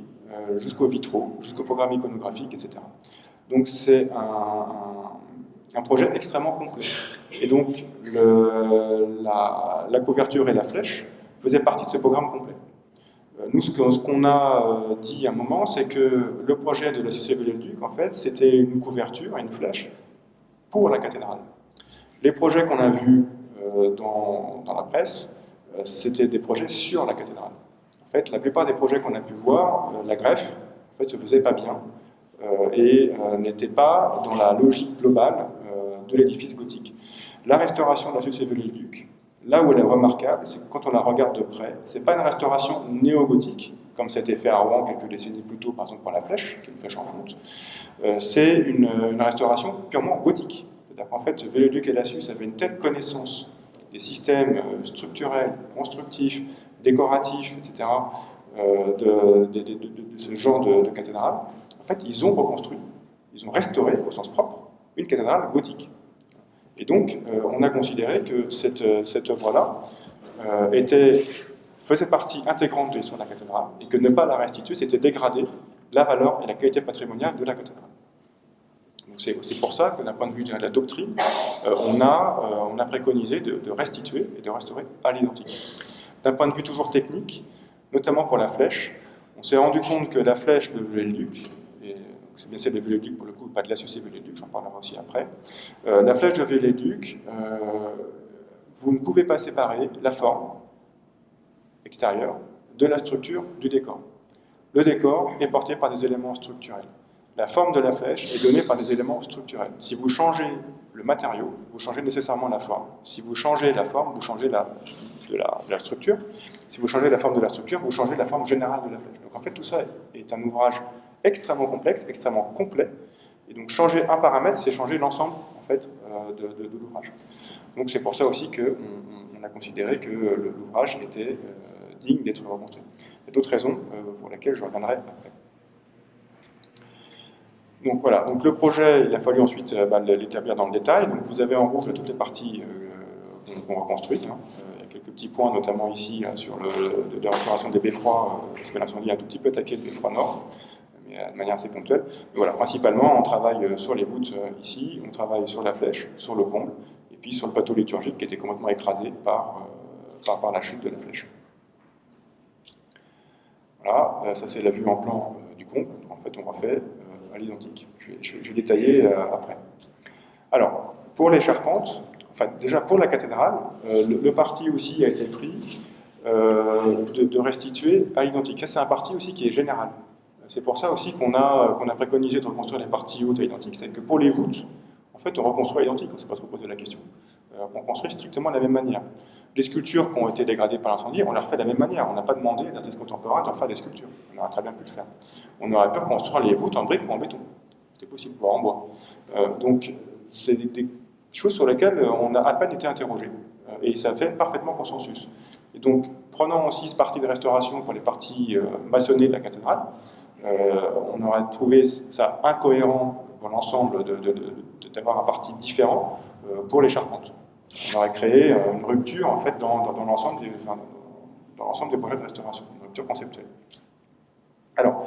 [SPEAKER 2] jusqu'aux vitraux, jusqu'au programme iconographique, etc. Donc c'est un projet extrêmement complet. Et donc la couverture et la flèche faisaient partie de ce programme complet. Nous, ce qu'on a dit à un moment, c'est que le projet de la Société Viollet-le-Duc, en fait, c'était une couverture, une flèche, pour la cathédrale. Les projets qu'on a vus dans la presse, c'était des projets sur la cathédrale. En fait, la plupart des projets qu'on a pu voir, la greffe, en fait, se faisait pas bien et n'était pas dans la logique globale de l'édifice gothique. La restauration de la Société Viollet-le-Duc, là où elle est remarquable, c'est que quand on la regarde de près, ce n'est pas une restauration néo-gothique, comme ça a été fait à Rouen quelques décennies plus tôt, par exemple pour la flèche, qui est une flèche en fonte. C'est une restauration purement gothique. C'est-à-dire qu'en fait, Viollet-le-Duc et la Suisse avaient une telle connaissance des systèmes structurels, constructifs, décoratifs, etc., de ce genre de cathédrale. En fait, ils ont reconstruit, ils ont restauré, au sens propre, une cathédrale gothique. Et donc, on a considéré que cette œuvre-là faisait partie intégrante de l'histoire de la cathédrale, et que ne pas la restituer, c'était dégrader la valeur et la qualité patrimoniale de la cathédrale. Donc c'est pour ça que d'un point de vue de la doctrine, on a préconisé de restituer et de restaurer à l'identique. D'un point de vue toujours technique, notamment pour la flèche, on s'est rendu compte que la flèche de Viollet-le-Duc, c'est bien celle de Viollet-le-Duc pour le coup, pas de la Société Viollet-le-Duc, j'en parlerai aussi après. La flèche de Viollet-le-Duc, vous ne pouvez pas séparer la forme extérieure de la structure du décor. Le décor est porté par des éléments structurels. La forme de la flèche est donnée par des éléments structurels. Si vous changez le matériau, vous changez nécessairement la forme. Si vous changez la forme, vous changez la structure. Si vous changez la forme de la structure, vous changez la forme générale de la flèche. Donc en fait, tout ça est un ouvrage extrêmement complexe, extrêmement complet. Et donc changer un paramètre, c'est changer l'ensemble en fait, de l'ouvrage. Donc c'est pour ça aussi qu'on a considéré que l'ouvrage était digne d'être reconstruit. Il y a d'autres raisons pour lesquelles je reviendrai après. Donc voilà, donc le projet, il a fallu ensuite l'établir dans le détail. Donc vous avez en rouge toutes les parties qu'on reconstruit. Hein. Il y a quelques petits points, notamment ici, sur de restauration des beffrois, parce que l'incendie a un tout petit peu attaqué le beffroi nord, mais de manière assez ponctuelle. Mais voilà, principalement, on travaille sur les voûtes ici, on travaille sur la flèche, sur le comble, et puis sur le plateau liturgique qui était complètement écrasé par la chute de la flèche. Voilà, ça c'est la vue en plan du comble. En fait, on refait à l'identique. Je vais détailler après. Alors, pour les charpentes, enfin déjà pour la cathédrale, le parti aussi a été pris de restituer à l'identique. Ça, c'est un parti aussi qui est général. C'est pour ça aussi qu'on a préconisé de reconstruire les parties hautes à l'identique, c'est que pour les voûtes, en fait, on reconstruit à l'identique, on ne s'est pas trop posé la question. On construit strictement de la même manière. Les sculptures qui ont été dégradées par l'incendie, on les refait de la même manière. On n'a pas demandé à l'artiste contemporain de refaire des sculptures. On aurait très bien pu le faire. On aurait pu reconstruire les voûtes en briques ou en béton. C'était possible, voire en bois. Donc, c'est des choses sur lesquelles on a à peine été interrogé. Et ça fait parfaitement consensus. Et donc, prenant aussi ce parti de restauration pour les parties maçonnées de la cathédrale, on aurait trouvé ça incohérent pour l'ensemble d'avoir un parti différent pour les charpentes. On aurait créé une rupture en fait dans l'ensemble des projets de restauration, une rupture conceptuelle. Alors,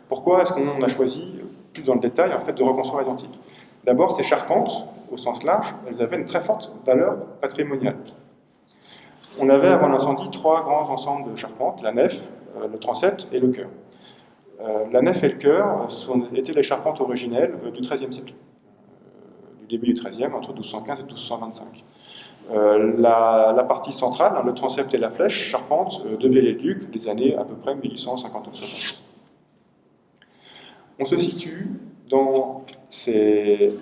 [SPEAKER 2] pourquoi est-ce qu'on a choisi, plus dans le détail, en fait, de reconstruire l'identique? D'abord, ces charpentes, au sens large, elles avaient une très forte valeur patrimoniale. On avait, avant l'incendie, 3 grands ensembles de charpentes, la nef, le transept et le chœur. La nef et le chœur étaient les charpentes originelles du XIIIe siècle, du début du XIIIe, entre 1215 et 1225. La partie centrale, le transept et la flèche, charpente de Viollet-le-Duc, des années à peu près 1859-60. On se situe dans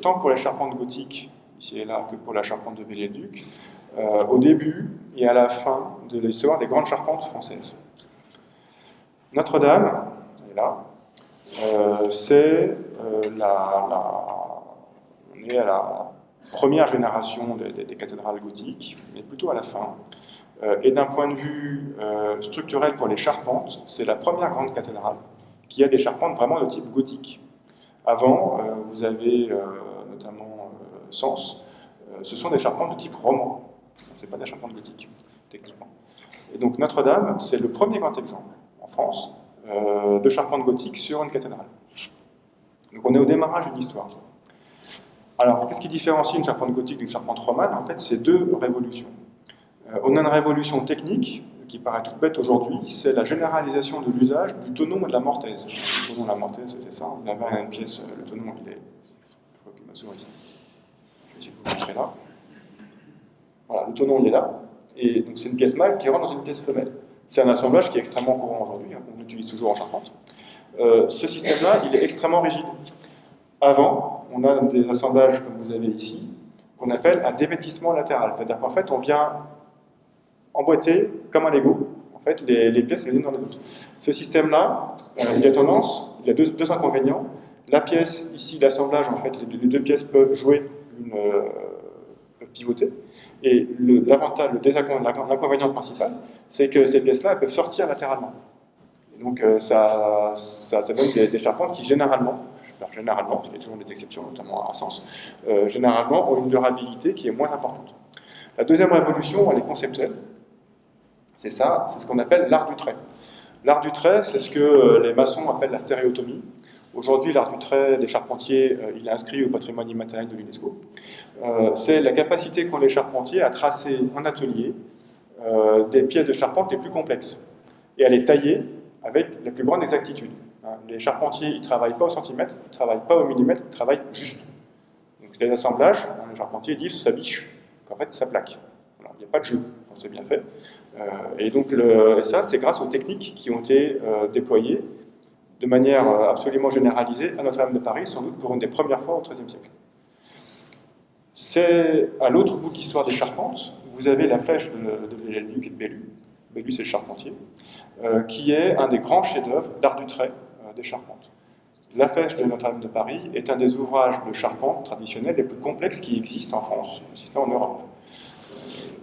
[SPEAKER 2] tant pour les charpentes gothiques, ici et là, que pour la charpente de Viollet-le-Duc, au début et à la fin de l'histoire des grandes charpentes françaises. Notre-Dame, elle est là, c'est on est à la première génération des cathédrales gothiques, mais plutôt à la fin. Et d'un point de vue structurel pour les charpentes, c'est la première grande cathédrale qui a des charpentes vraiment de type gothique. Avant, vous avez notamment Sens, ce sont des charpentes de type roman. Ce n'est pas des charpentes gothiques, techniquement. Et donc Notre-Dame, c'est le premier grand exemple en France de charpente gothique sur une cathédrale. Donc on est au démarrage d'une histoire. Alors, qu'est-ce qui différencie une charpente gothique d'une charpente romane? En fait, c'est 2 révolutions. On a une révolution technique, qui paraît toute bête aujourd'hui, c'est la généralisation de l'usage du tenon et de la mortaise. Le tenon et la mortaise, c'est ça. Vous avez une pièce, le tenon, il est... Je crois que ma souris... Je vais essayer de vous montrer là. Voilà, le tenon, il est là. Et donc, c'est une pièce mâle qui rentre dans une pièce femelle. C'est un assemblage qui est extrêmement courant aujourd'hui, qu'on utilise toujours en charpente. Ce système-là, il est extrêmement rigide. Avant, on a des assemblages, comme vous avez ici, qu'on appelle un dévêtissement latéral. C'est-à-dire qu'en fait, on vient emboîter, comme un Lego, en fait, les pièces les unes dans les autres. Ce système-là, il y a deux inconvénients. La pièce, ici, l'assemblage, en fait, les 2 pièces peuvent jouer, peuvent pivoter. Et l'inconvénient principal, c'est que ces pièces-là, elles peuvent sortir latéralement. Et donc, ça donne des charpentes qui, généralement, parce qu'il y a toujours des exceptions, notamment à Sens, généralement ont une durabilité qui est moins importante. La deuxième révolution, elle est conceptuelle. C'est ça, c'est ce qu'on appelle l'art du trait. L'art du trait, c'est ce que les maçons appellent la stéréotomie. Aujourd'hui, l'art du trait des charpentiers, il est inscrit au patrimoine immatériel de l'UNESCO. C'est la capacité qu'ont les charpentiers à tracer en atelier des pièces de charpente les plus complexes et à les tailler avec la plus grande exactitude. Les charpentiers, ils ne travaillent pas au centimètre, ils ne travaillent pas au millimètre, ils travaillent juste. Donc les assemblages, les charpentiers disent ça biche, qu'en fait ça plaque. Alors, il n'y a pas de jeu, c'est bien fait. Et donc ça, c'est grâce aux techniques qui ont été déployées de manière absolument généralisée à Notre-Dame de Paris, sans doute pour une des premières fois au XIIIe siècle. C'est à l'autre bout de l'histoire des charpentes, vous avez la flèche de Viollet-le-Duc et de Bellu. Bellu, c'est le charpentier, qui est un des grands chefs-d'œuvre d'art du trait des charpentes. La flèche de Notre-Dame de Paris est un des ouvrages de charpente traditionnels les plus complexes qui existent en France, existant en Europe.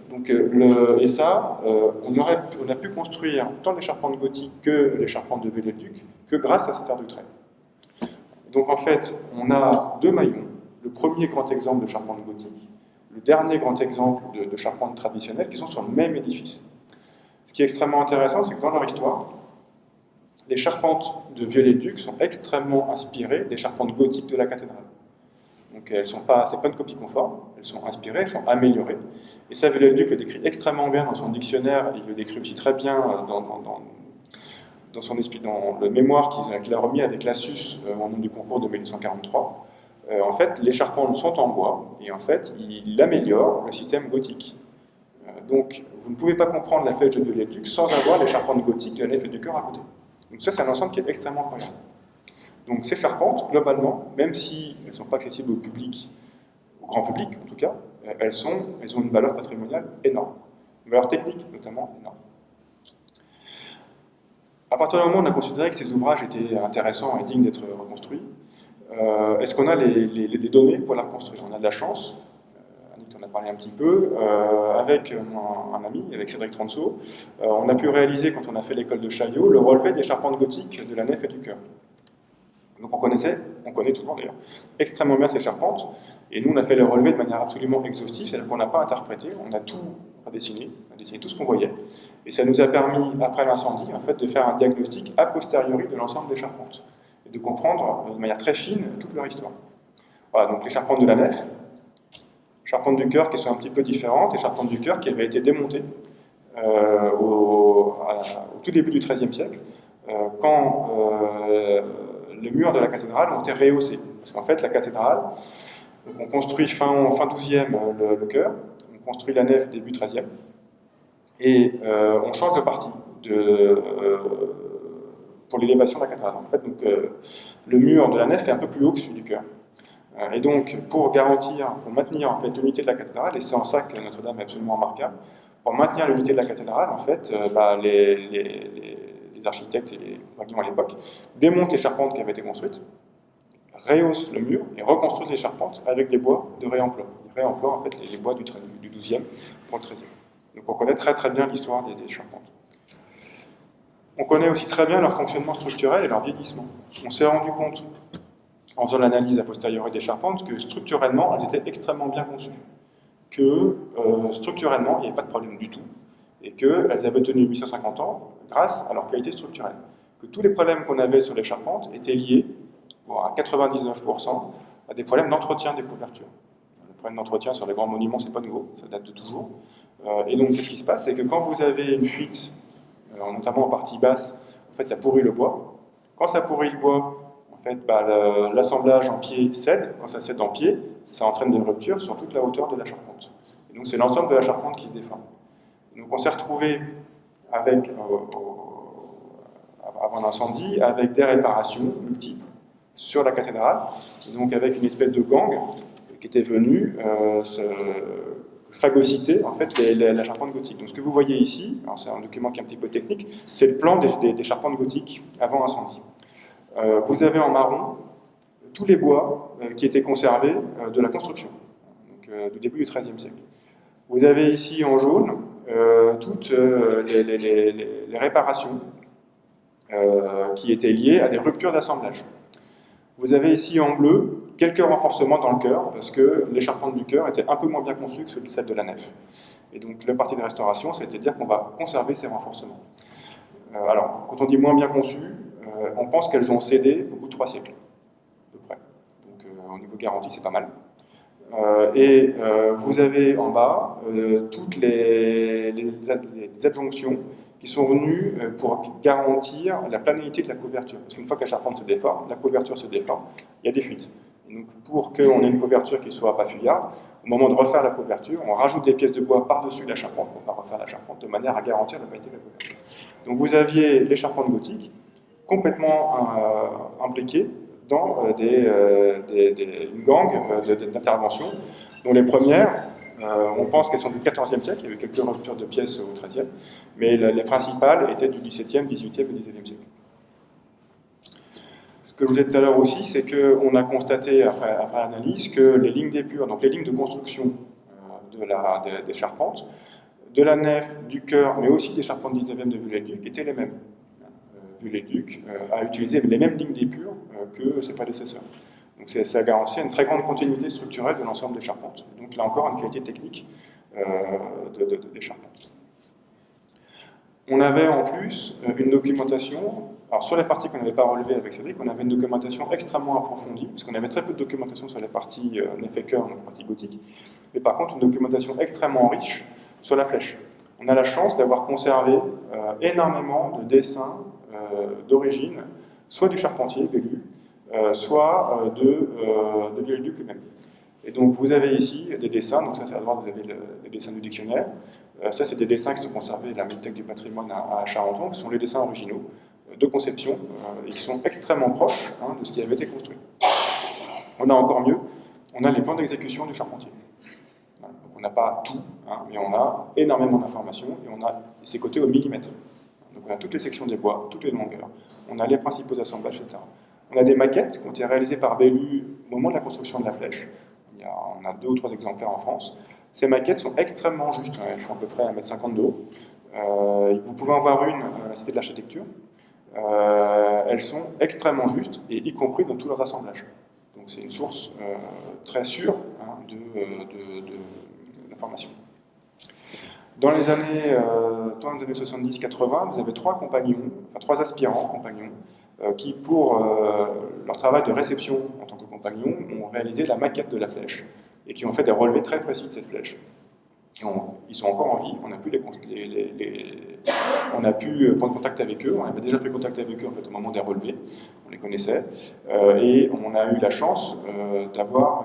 [SPEAKER 2] Donc, et ça, on a pu construire tant les charpentes gothiques que les charpentes de Viollet-le-Duc que grâce à cet art du trait. Donc en fait, on a 2 maillons. Le premier grand exemple de charpente gothique, le dernier grand exemple de charpente traditionnelle qui sont sur le même édifice. Ce qui est extrêmement intéressant, c'est que dans leur histoire, les charpentes de Viollet-le-Duc sont extrêmement inspirées des charpentes gothiques de la cathédrale. Donc c'est pas une copie conforme, elles sont inspirées, elles sont améliorées. Et ça, Viollet-le-Duc le décrit extrêmement bien dans son dictionnaire, il le décrit aussi très bien dans le mémoire qu'il a remis avec Lassus au nom du concours de 1843. en fait, les charpentes sont en bois, et en fait, il améliore le système gothique. Donc, vous ne pouvez pas comprendre la flèche de Viollet-le-Duc sans avoir les charpentes gothiques de la nef et du chœur à côté. Donc ça, c'est un ensemble qui est extrêmement cohérent. Donc ces charpentes, globalement, même si elles ne sont pas accessibles au public, au grand public en tout cas, elles ont une valeur patrimoniale énorme, une valeur technique notamment énorme. À partir du moment où on a considéré que ces ouvrages étaient intéressants et dignes d'être reconstruits, est-ce qu'on a les données pour la reconstruire? On a de la chance, Annick en a parlé un petit peu, avec un ami, avec Cédric Transo, on a pu réaliser, quand on a fait l'école de Chaillot, le relevé des charpentes gothiques de la nef et du chœur. Donc on connaît toujours d'ailleurs, extrêmement bien ces charpentes, et nous on a fait les relevés de manière absolument exhaustive, c'est-à-dire qu'on n'a pas interprété, on a tout redessiné, on a dessiné tout ce qu'on voyait, et ça nous a permis, après l'incendie, en fait, de faire un diagnostic a posteriori de l'ensemble des charpentes, et de comprendre de manière très fine toute leur histoire. Voilà, donc les charpentes de la nef, charpentes du chœur qui sont un petit peu différentes, et charpentes du chœur qui avaient été démontées au tout début du XIIIe siècle, quand les murs de la cathédrale ont été rehaussés. Parce qu'en fait, la cathédrale, on construit fin XIIe le chœur, on construit la nef début XIIIe, et on change de partie pour l'élévation de la cathédrale. En fait, donc, le mur de la nef est un peu plus haut que celui du chœur. Et donc, pour maintenir en fait, l'unité de la cathédrale, et c'est en ça que Notre-Dame est absolument remarquable, pour maintenir l'unité de la cathédrale, en fait, les architectes et les compagnons à l'époque démontent les charpentes qui avaient été construites, rehaussent le mur et reconstruisent les charpentes avec des bois de réemploi. Ils réemploient en fait les bois du XIIe pour le XIIIe. Donc on connaît très très bien l'histoire des charpentes. On connaît aussi très bien leur fonctionnement structurel et leur vieillissement. On s'est rendu compte, en faisant l'analyse a posteriori des charpentes, que structurellement, elles étaient extrêmement bien conçues. Que structurellement, il n'y avait pas de problème du tout. Et qu'elles avaient tenu 850 ans grâce à leur qualité structurelle. Que tous les problèmes qu'on avait sur les charpentes étaient liés, à 99%, à des problèmes d'entretien des couvertures. Le problème d'entretien sur les grands monuments, c'est pas nouveau, ça date de toujours. Et donc, qu'est-ce qui se passe? C'est que quand vous avez une fuite, notamment en partie basse, en fait, ça pourrit le bois. Quand ça pourrit le bois, en fait, l'assemblage en pied cède. Quand ça cède en pied, ça entraîne des ruptures sur toute la hauteur de la charpente. Et donc, c'est l'ensemble de la charpente qui se déforme. Donc on s'est retrouvé avec, avant l'incendie, avec des réparations multiples sur la cathédrale, donc avec une espèce de gang qui était venu phagocyter en fait la charpente gothique. Donc ce que vous voyez ici, c'est un document qui est un petit peu technique, c'est le plan des charpentes gothiques avant incendie. Vous avez en marron tous les bois qui étaient conservés de la construction, donc, du début du XIIIe siècle. Vous avez ici en jaune toutes les réparations qui étaient liées à des ruptures d'assemblage. Vous avez ici en bleu quelques renforcements dans le chœur, parce que les charpentes du chœur étaient un peu moins bien conçues que celles de la nef. Et donc la partie de restauration, c'est-à-dire qu'on va conserver ces renforcements. Alors, quand on dit moins bien conçues, on pense qu'elles ont cédé au bout de 3 siècles, à peu près. Donc au niveau garantie, c'est pas mal. Vous avez en bas toutes les adjonctions qui sont venues pour garantir la planéité de la couverture. Parce qu'une fois que la charpente se déforme, la couverture se déforme, il y a des fuites. Et donc pour qu'on ait une couverture qui ne soit pas fuyarde, au moment de refaire la couverture, on rajoute des pièces de bois par-dessus la charpente, pour ne pas refaire la charpente, de manière à garantir la planété de la couverture. Donc vous aviez les charpentes gothiques complètement impliquées dans une gangue d'intervention, dont les premières, on pense qu'elles sont du XIVe siècle, il y avait quelques ruptures de pièces au XIIIe, mais les principales étaient du XVIIe, XVIIIe et XIXe siècle. Ce que je vous disais tout à l'heure aussi, c'est qu'on a constaté, après l'analyse, que les lignes d'épure, donc les lignes de construction des charpentes, de la nef, du chœur, mais aussi des charpentes 19e de Viollet-le-Duc, étaient les mêmes. Viollet-le-Duc a utilisé les mêmes lignes d'épure que ses prédécesseurs. Donc ça garantit une très grande continuité structurelle de l'ensemble des charpentes. Donc là encore, une qualité technique des charpentes. On avait en plus une documentation, alors sur les parties qu'on n'avait pas relevées avec Cédric, on avait une documentation extrêmement approfondie, parce qu'on avait très peu de documentation sur les parties nef et chœur, donc la partie gothique, mais par contre une documentation extrêmement riche sur la flèche. On a la chance d'avoir conservé énormément de dessins d'origine, soit du charpentier, Bellu, soit de viaduc lui-même. Et donc vous avez ici des dessins, donc ça c'est à droite vous avez les dessins du dictionnaire, ça c'est des dessins qui sont conservés à la Médiathèque du patrimoine à Charenton, qui sont les dessins originaux de conception, et qui sont extrêmement proches de ce qui avait été construit. On a encore mieux, on a les plans d'exécution du charpentier. Voilà. Donc on n'a pas tout, mais on a énormément d'informations, et on a ces côtés au millimètre. Donc on a toutes les sections des bois, toutes les longueurs, on a les principaux assemblages, etc. On a des maquettes qui ont été réalisées par Bellu au moment de la construction de la flèche. On a 2 ou 3 exemplaires en France. Ces maquettes sont extrêmement justes, elles font à peu près 1,50 m de haut. Vous pouvez en voir une à la Cité de l'Architecture. Elles sont extrêmement justes, et y compris dans tous leurs assemblages. Donc c'est une source très sûre d'informations. Dans les années 70-80, vous avez 3 compagnons, enfin 3 aspirants compagnons, qui, pour leur travail de réception en tant que compagnons, ont réalisé la maquette de la flèche et qui ont fait des relevés très précis de cette flèche. Ils sont encore en vie, on a pu prendre contact avec eux, on avait déjà pris contact avec eux en fait, au moment des relevés, on les connaissait, et on a eu la chance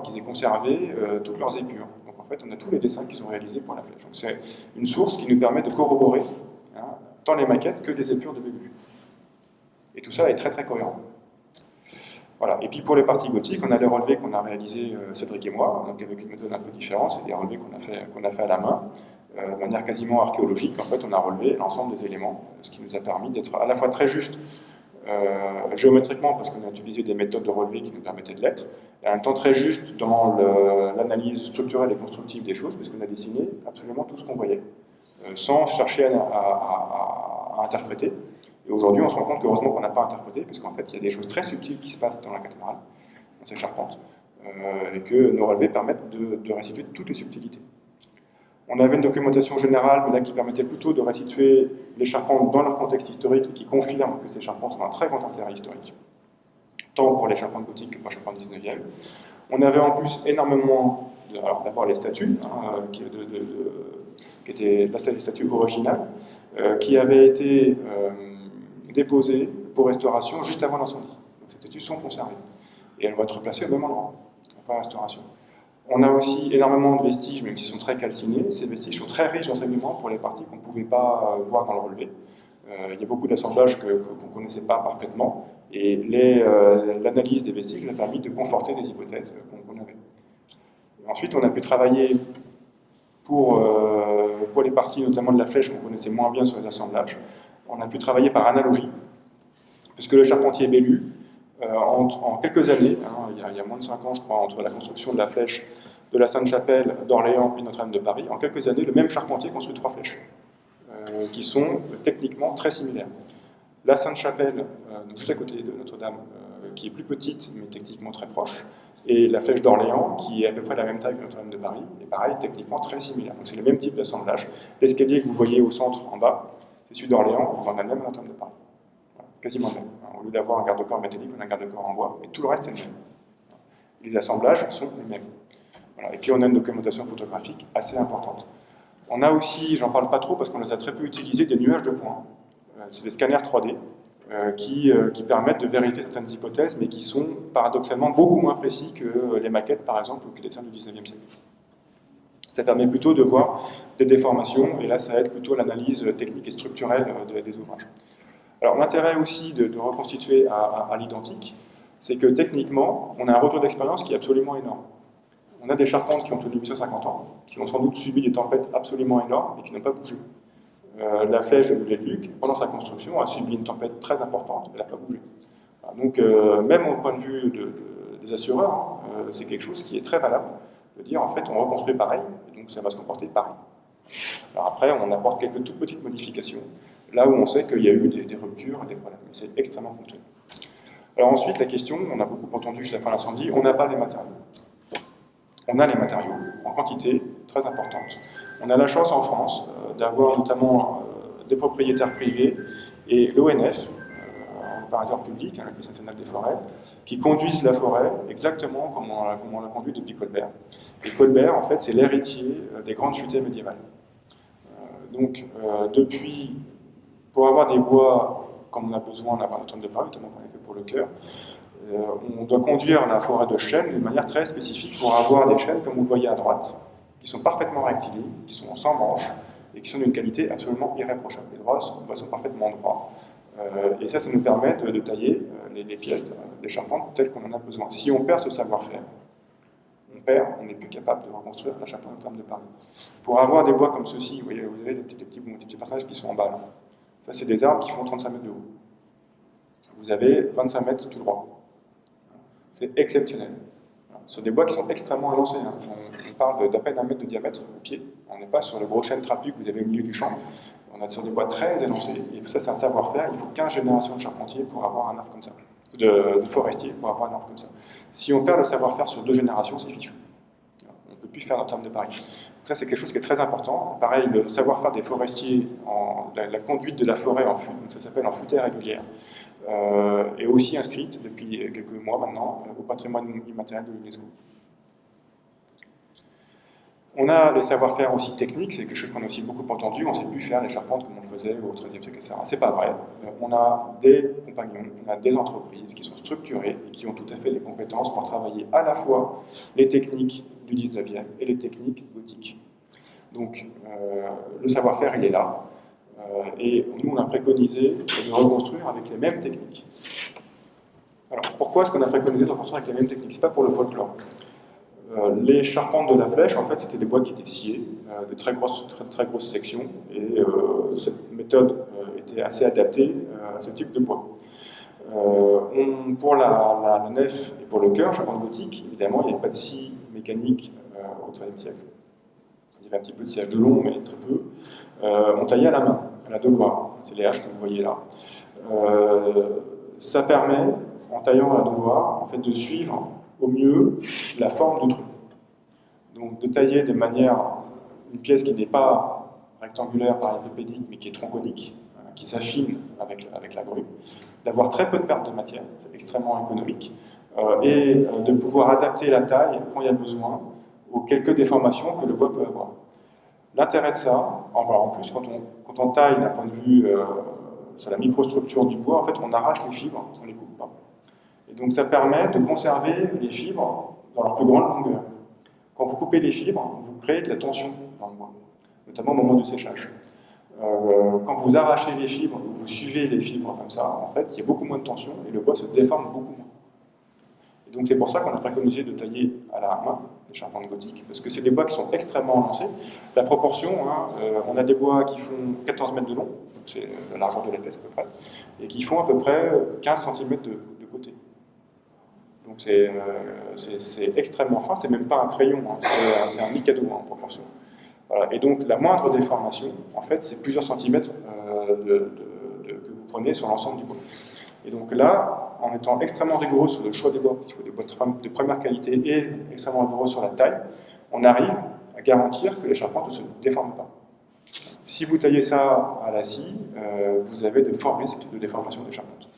[SPEAKER 2] qu'ils aient conservé toutes leurs épures. Donc en fait, on a tous les dessins qu'ils ont réalisés pour la flèche. Donc c'est une source qui nous permet de corroborer tant les maquettes que les épures de Bellu. Et tout ça est très très cohérent. Voilà. Et puis pour les parties gothiques, on a les relevés qu'on a réalisés Cédric et moi, donc avec une méthode un peu différente, c'est des relevés qu'on a fait à la main, de manière quasiment archéologique. En fait, on a relevé l'ensemble des éléments, ce qui nous a permis d'être à la fois très juste géométriquement, parce qu'on a utilisé des méthodes de relevé qui nous permettaient de l'être, et en même temps très juste dans l'analyse structurelle et constructive des choses, puisqu'on a dessiné absolument tout ce qu'on voyait, sans chercher à interpréter. Et aujourd'hui, on se rend compte qu'heureusement qu'on n'a pas interprété, parce qu'en fait, il y a des choses très subtiles qui se passent dans la cathédrale, dans ces charpentes, et que nos relevés permettent de restituer toutes les subtilités. On avait une documentation générale, mais là qui permettait plutôt de restituer les charpentes dans leur contexte historique et qui confirme que ces charpentes ont un très grand intérêt historique, tant pour les charpentes gothiques que pour les charpentes 19e. On avait en plus énormément, alors d'abord les statues, qui étaient là, c'est les statues originales, qui avaient été déposées pour restauration juste avant l'incendie. Donc ces statues sont conservées et elles vont être placées au même endroit, pour restauration. On a aussi énormément de vestiges, même s'ils sont très calcinés. Ces vestiges sont très riches d'enseignements pour les parties qu'on ne pouvait pas voir dans le relevé. Il y a beaucoup d'assemblages qu'on ne connaissait pas parfaitement, et l'analyse des vestiges nous a permis de conforter des hypothèses qu'on avait. Et ensuite, on a pu travailler pour les parties, notamment de la flèche, qu'on connaissait moins bien sur les assemblages. On a pu travailler par analogie, puisque le charpentier Bellu, en quelques années, il y a moins de 5 ans, je crois, entre la construction de la flèche de la Sainte-Chapelle, d'Orléans et Notre-Dame de Paris, en quelques années, le même charpentier construit 3 flèches, qui sont techniquement très similaires. La Sainte-Chapelle, juste à côté de Notre-Dame, qui est plus petite, mais techniquement très proche, et la flèche d'Orléans, qui est à peu près la même taille que Notre-Dame de Paris, et pareil, techniquement très similaire. Donc c'est le même type d'assemblage. L'escalier que vous voyez au centre, en bas, c'est celui d'Orléans, on a le même Notre-Dame de Paris. Quasiment le même. Au lieu d'avoir un garde-corps métallique, on a un garde-corps en bois, et tout le reste est le même. Les assemblages sont les mêmes. Voilà. Et puis on a une documentation photographique assez importante. On a aussi, j'en parle pas trop parce qu'on les a très peu utilisés, des nuages de points. C'est des scanners 3D qui permettent de vérifier certaines hypothèses, mais qui sont paradoxalement beaucoup moins précis que les maquettes, par exemple, ou que les dessins du 19e siècle. Ça permet plutôt de voir des déformations, et là ça aide plutôt à l'analyse technique et structurelle des ouvrages. Alors l'intérêt aussi de reconstituer à l'identique, c'est que techniquement, on a un retour d'expérience qui est absolument énorme. On a des charpentes qui ont tenu 150 ans, qui ont sans doute subi des tempêtes absolument énormes et qui n'ont pas bougé. La flèche de Viaduc, pendant sa construction, a subi une tempête très importante, elle n'a pas bougé. Donc même au point de vue des assureurs, c'est quelque chose qui est très valable, de dire en fait on reconstruit pareil, et donc ça va se comporter pareil. Alors après, on apporte quelques toutes petites modifications, là où on sait qu'il y a eu des ruptures, des problèmes, mais c'est extrêmement coûteux. Alors ensuite, la question, on a beaucoup entendu juste après l'incendie, on n'a pas les matériaux. On a les matériaux en quantité très importante. On a la chance en France d'avoir notamment des propriétaires privés et l'ONF, par hasard public, l'Office national des forêts, qui conduisent la forêt exactement comme on l'a conduit depuis Colbert. Et Colbert, en fait, c'est l'héritier des grandes futaies médiévales. Donc, pour avoir des bois comme on a besoin d'avoir Notre-Dame de Paris, notamment qu'on a fait pour le chœur, On doit conduire la forêt de chênes de manière très spécifique pour avoir des chênes, comme vous le voyez à droite, qui sont parfaitement rectilignes, qui sont sans branches, et qui sont d'une qualité absolument irréprochable. Les bois sont parfaitement droits. Et ça nous permet de tailler les pièces des charpentes telles qu'on en a besoin. Si on perd ce savoir-faire, on n'est plus capable de reconstruire la charpente en termes de Paris. Pour avoir des bois comme ceux-ci, vous avez des petits personnages qui sont en balle. Ça, c'est des arbres qui font 35 mètres de haut. Vous avez 25 mètres tout droit. C'est exceptionnel. Sur des bois qui sont extrêmement élancés. Hein. On parle d'à peine 1 mètre de diamètre au pied. On n'est pas sur le gros chêne trapu que vous avez au milieu du champ. On est sur des bois très élancés. Et ça, c'est un savoir-faire. Il faut 15 générations de charpentiers pour avoir un arbre comme ça. De forestiers pour avoir un arbre comme ça. Si on perd le savoir-faire sur 2 générations, c'est fichu. On ne peut plus faire en termes de Paris. Donc ça, c'est quelque chose qui est très important. Pareil, le savoir-faire des forestiers, la conduite de la forêt, ça s'appelle en foutaie régulière, est aussi inscrite depuis quelques mois maintenant au patrimoine immatériel de l'UNESCO. On a les savoir-faire aussi techniques, c'est quelque chose qu'on a aussi beaucoup entendu, on ne sait plus faire les charpentes comme on le faisait au XIIIe siècle, etc. C'est pas vrai. On a des compagnons, on a des entreprises qui sont structurées et qui ont tout à fait les compétences pour travailler à la fois les techniques du XIXe et les techniques gothiques. Donc le savoir-faire, il est là. Et nous, on a préconisé de reconstruire avec les mêmes techniques. Alors, pourquoi est-ce qu'on a préconisé de reconstruire avec les mêmes techniques? C'est pas pour le folklore. Les charpentes de la flèche, en fait, c'était des bois qui étaient sciés, de très grosses sections, et cette méthode était assez adaptée à ce type de bois. Pour la nef et pour le chœur, charpente gothique, évidemment, il n'y avait pas de scie mécanique au XIIIe siècle. Il y avait un petit peu de sciage de long, mais très peu. On taillait à la main, à la Doloire. C'est les haches que vous voyez là. Ça permet, en taillant à la Doloire, en fait, de suivre au mieux la forme du trou. Donc de tailler de manière une pièce qui n'est pas rectangulaire parallélépipédique, mais qui est tronconique, qui s'affine avec la grue, d'avoir très peu de perte de matière, c'est extrêmement économique, et de pouvoir adapter la taille quand il y a besoin aux quelques déformations que le bois peut avoir. L'intérêt de ça, en plus, quand on taille d'un point de vue sur la microstructure du bois, en fait, on arrache les fibres, on ne les coupe pas. Et donc ça permet de conserver les fibres dans leur plus grande longueur. Quand vous coupez les fibres, vous créez de la tension dans le bois, notamment au moment du séchage. Quand vous arrachez les fibres, vous suivez les fibres comme ça, en fait, il y a beaucoup moins de tension et le bois se déforme beaucoup moins. Et donc c'est pour ça qu'on a préconisé de tailler à la main les charpentes gothiques, parce que c'est des bois qui sont extrêmement lancés. La proportion, on a des bois qui font 14 mètres de long, c'est la largeur de l'épaisse à peu près, et qui font à peu près 15 cm de côté. Donc c'est extrêmement fin, c'est même pas un crayon, c'est un mikado en proportion. Voilà. Et donc la moindre déformation, en fait, c'est plusieurs centimètres que vous prenez sur l'ensemble du bois. Et donc là, en étant extrêmement rigoureux sur le choix des bois, il faut des bois de première qualité, et extrêmement rigoureux sur la taille, on arrive à garantir que les charpentes ne se déforment pas. Si vous taillez ça à la scie, vous avez de forts risques de déformation des charpentes.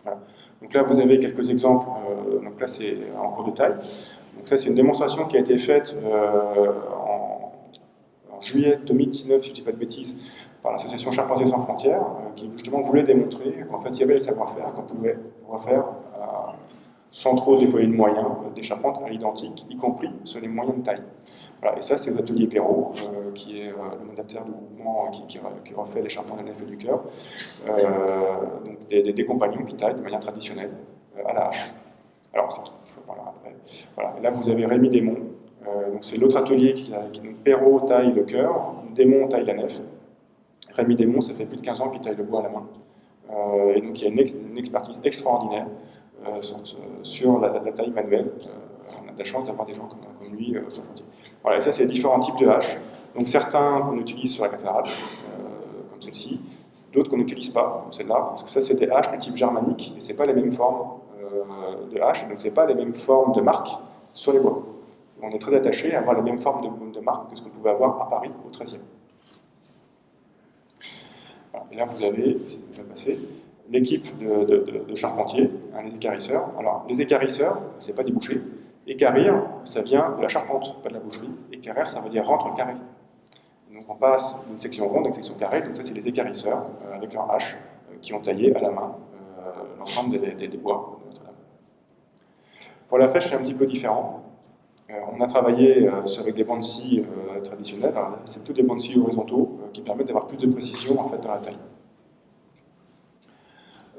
[SPEAKER 2] Voilà. Donc là, vous avez quelques exemples. Donc là, c'est en cours de taille. Donc ça, c'est une démonstration qui a été faite en juillet 2019, si je ne dis pas de bêtises, par l'association Charpentiers sans frontières, qui justement voulait démontrer qu'en fait, il y avait les savoir-faire, qu'on pouvait refaire sans trop déployer de moyens des charpentes à l'identique, y compris sur les moyens de taille. Voilà. Et ça, c'est l'atelier Perrault, qui est le mandataire du groupement qui refait les charpentes de la nef et du chœur. Donc des compagnons qui taillent de manière traditionnelle à la hache. Alors, il faut parler après. Voilà. Et là, vous avez Rémi Desmond. Donc c'est l'autre atelier qui Perrault taille le chœur, Desmond taille la nef. Rémi Desmond, ça fait plus de 15 ans qu'il taille le bois à la main. Et donc il y a une expertise extraordinaire sur la taille manuelle. On a de la chance d'avoir des gens comme lui sur le chantier. Voilà, et ça, c'est différents types de haches. Donc certains qu'on utilise sur la cathédrale, comme celle-ci, d'autres qu'on n'utilise pas, comme celle-là, parce que ça, c'est des haches de type germanique, et ce n'est pas les mêmes formes de haches, donc ce n'est pas les mêmes formes de marques sur les bois. On est très attaché à avoir les mêmes formes de marques que ce qu'on pouvait avoir à Paris au XIIIe. Voilà, et là, vous avez, si vous pouvez passer, l'équipe de charpentiers, les équarrisseurs. Alors, les équarrisseurs, ce n'est pas des bouchers. Équarrir, ça vient de la charpente, pas de la boucherie. Équarrir, ça veut dire rendre carré. Donc on passe d'une section ronde à une section carrée. Donc ça, c'est les équarrisseurs avec leur hache qui ont taillé à la main l'ensemble des bois de Notre-Dame. Pour la flèche, c'est un petit peu différent. On a travaillé avec des bandes scie traditionnelles. C'est plutôt des bandes scie horizontaux qui permettent d'avoir plus de précision en fait, dans la taille.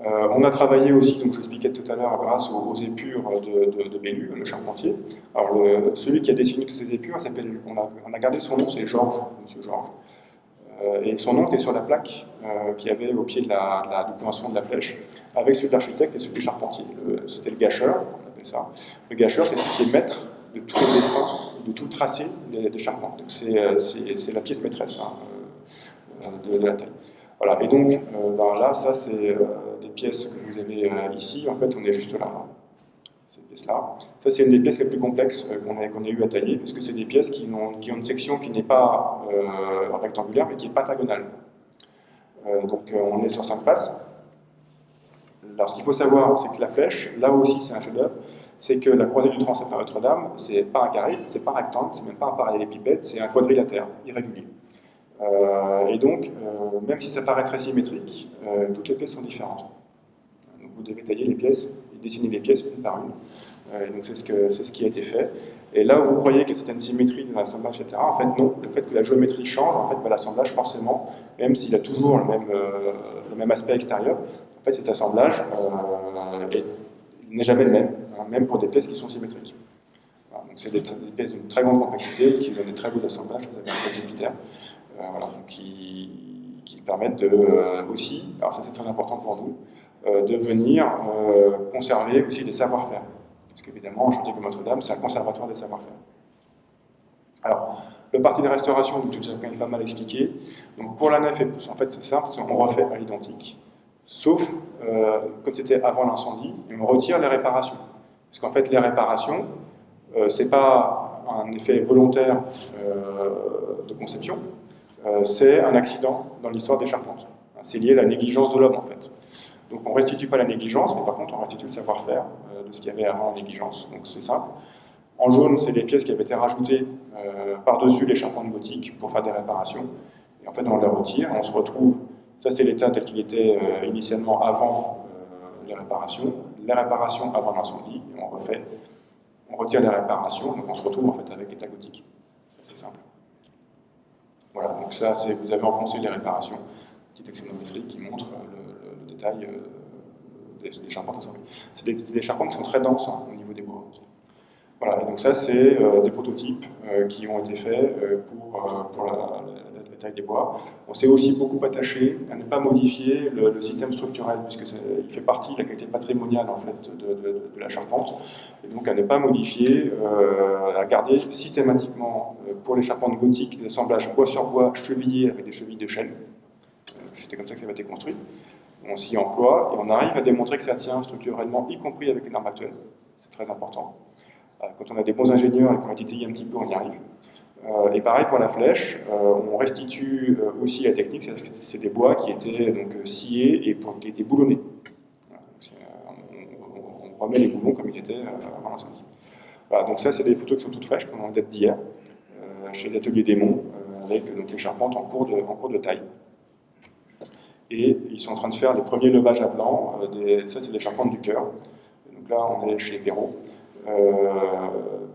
[SPEAKER 2] On a travaillé aussi, donc je l'expliquais tout à l'heure, grâce aux épures de Bellu, le charpentier. Alors, celui qui a dessiné toutes ces épures, on a gardé son nom, c'est Georges, Monsieur Georges. Et son nom était sur la plaque qu'il y avait au pied du poinçon de la flèche, avec celui de l'architecte et celui du charpentier. C'était le gâcheur, on appelle ça. Le gâcheur, c'est celui qui est maître de tout le dessin, de tout le tracé des charpentes. Donc c'est la pièce maîtresse de la taille. Voilà, et donc là, ça c'est les pièces que vous avez ici, en fait on est juste là, cette pièce-là. Ça c'est une des pièces les plus complexes qu'on ait eu à tailler, parce que c'est des pièces qui ont une section qui n'est pas rectangulaire, mais qui est pentagonale. Donc on est sur 5 faces. Alors ce qu'il faut savoir, c'est que la flèche, là aussi c'est un chef-d'œuvre, c'est que la croisée du transept à Notre-Dame, c'est pas un carré, c'est pas un rectangle, c'est même pas un parallélépipède, c'est un quadrilatère, irrégulier. Et donc, même si ça paraît très symétrique, toutes les pièces sont différentes. Donc vous devez tailler les pièces et dessiner les pièces une par une. Et donc c'est ce qui a été fait. Et là où vous croyez qu'il y a certaine symétrie dans l'assemblage, etc., en fait non. Le fait que la géométrie change, en fait, l'assemblage forcément, même s'il a toujours le même aspect extérieur, en fait cet assemblage n'est jamais le même, hein, même pour des pièces qui sont symétriques. Voilà, donc c'est des pièces d'une très grande complexité qui donnent des très beaux assemblages. Vous avez un set Jupiter. Voilà, donc qui permettent aussi, alors ça c'est très important pour nous, de venir conserver aussi des savoir-faire. Parce qu'évidemment, un chantier comme Notre-Dame, c'est un conservatoire des savoir-faire. Alors, le parti de restauration, j'ai déjà quand même pas mal expliqué. Donc pour la nef, en fait c'est simple, on refait à l'identique, sauf comme c'était avant l'incendie, on retire les réparations. Parce qu'en fait les réparations, c'est pas un effet volontaire de conception, c'est un accident dans l'histoire des charpentes. C'est lié à la négligence de l'homme, en fait. Donc on ne restitue pas la négligence, mais par contre on restitue le savoir-faire de ce qu'il y avait avant la négligence. Donc c'est simple. En jaune, c'est les pièces qui avaient été rajoutées par-dessus les charpentes gothiques pour faire des réparations. Et en fait, on les retire, on se retrouve... Ça, c'est l'état tel qu'il était initialement avant les réparations avant l'incendie, et on retire les réparations, donc on se retrouve en fait avec l'état gothique. C'est simple. Voilà, donc ça, vous avez enfoncé les réparations, petite axonométrie qui montre le détail des charpentes assemblées. C'est des charpentes qui sont très denses au niveau des bois. Voilà, et donc ça, c'est des prototypes qui ont été faits pour la taille des bois. On s'est aussi beaucoup attaché à ne pas modifier le système structurel, puisqu'il fait partie de la qualité patrimoniale en fait, de la charpente, et donc à ne pas modifier, à garder systématiquement pour les charpentes gothiques des assemblages bois sur bois chevillés avec des chevilles de chêne. C'était comme ça que ça avait été construit. On s'y emploie et on arrive à démontrer que ça tient structurellement, y compris avec les normes actuelles. C'est très important. Quand on a des bons ingénieurs et qu'on a titillé un petit peu, on y arrive. Et pareil pour la flèche, on restitue aussi la technique, c'est des bois qui étaient donc, sciés et qui étaient boulonnés. On remet les boulons comme ils étaient avant l'incendie. Voilà, donc ça, c'est des photos qui sont toutes fraîches, qui ont date d'hier, chez les ateliers des Monts, avec donc, les charpentes en cours de taille. Et ils sont en train de faire les premiers levages à blanc, ça c'est des charpentes du cœur. Donc là, on est chez Perrault.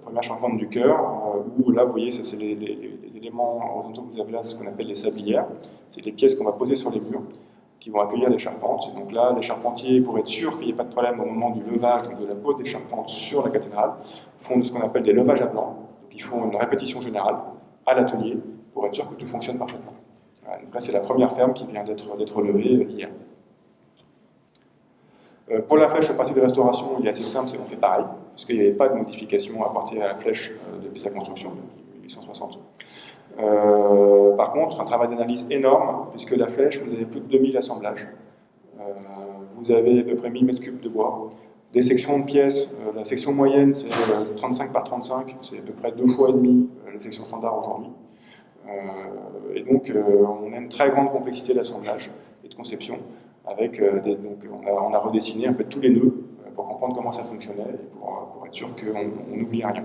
[SPEAKER 2] Première charpente du cœur, où là, vous voyez, ça c'est les éléments horizontaux que vous avez là, ce qu'on appelle les sablières. C'est les pièces qu'on va poser sur les murs, qui vont accueillir les charpentes. Et donc là, les charpentiers, pour être sûr qu'il n'y ait pas de problème au moment du levage, donc de la pose des charpentes sur la cathédrale, font ce qu'on appelle des levages à blanc. Donc ils font une répétition générale à l'atelier, pour être sûr que tout fonctionne parfaitement. Voilà, donc là, c'est la première ferme qui vient d'être levée hier. Pour la flèche, le principe de restauration, il est assez simple, c'est qu'on fait pareil, parce qu'il n'y avait pas de modification apportée à la flèche depuis sa construction, depuis 1860. Par contre, un travail d'analyse énorme, puisque la flèche, vous avez plus de 2000 assemblages. Vous avez à peu près 1000 m3 de bois. Des sections de pièces, la section moyenne, c'est 35 par 35, c'est à peu près 2 fois et demi la section standard aujourd'hui. Et donc, on a une très grande complexité d'assemblage et de conception. Avec donc on a redessiné en fait tous les nœuds pour comprendre comment ça fonctionnait et pour être sûr qu'on n'oublie rien.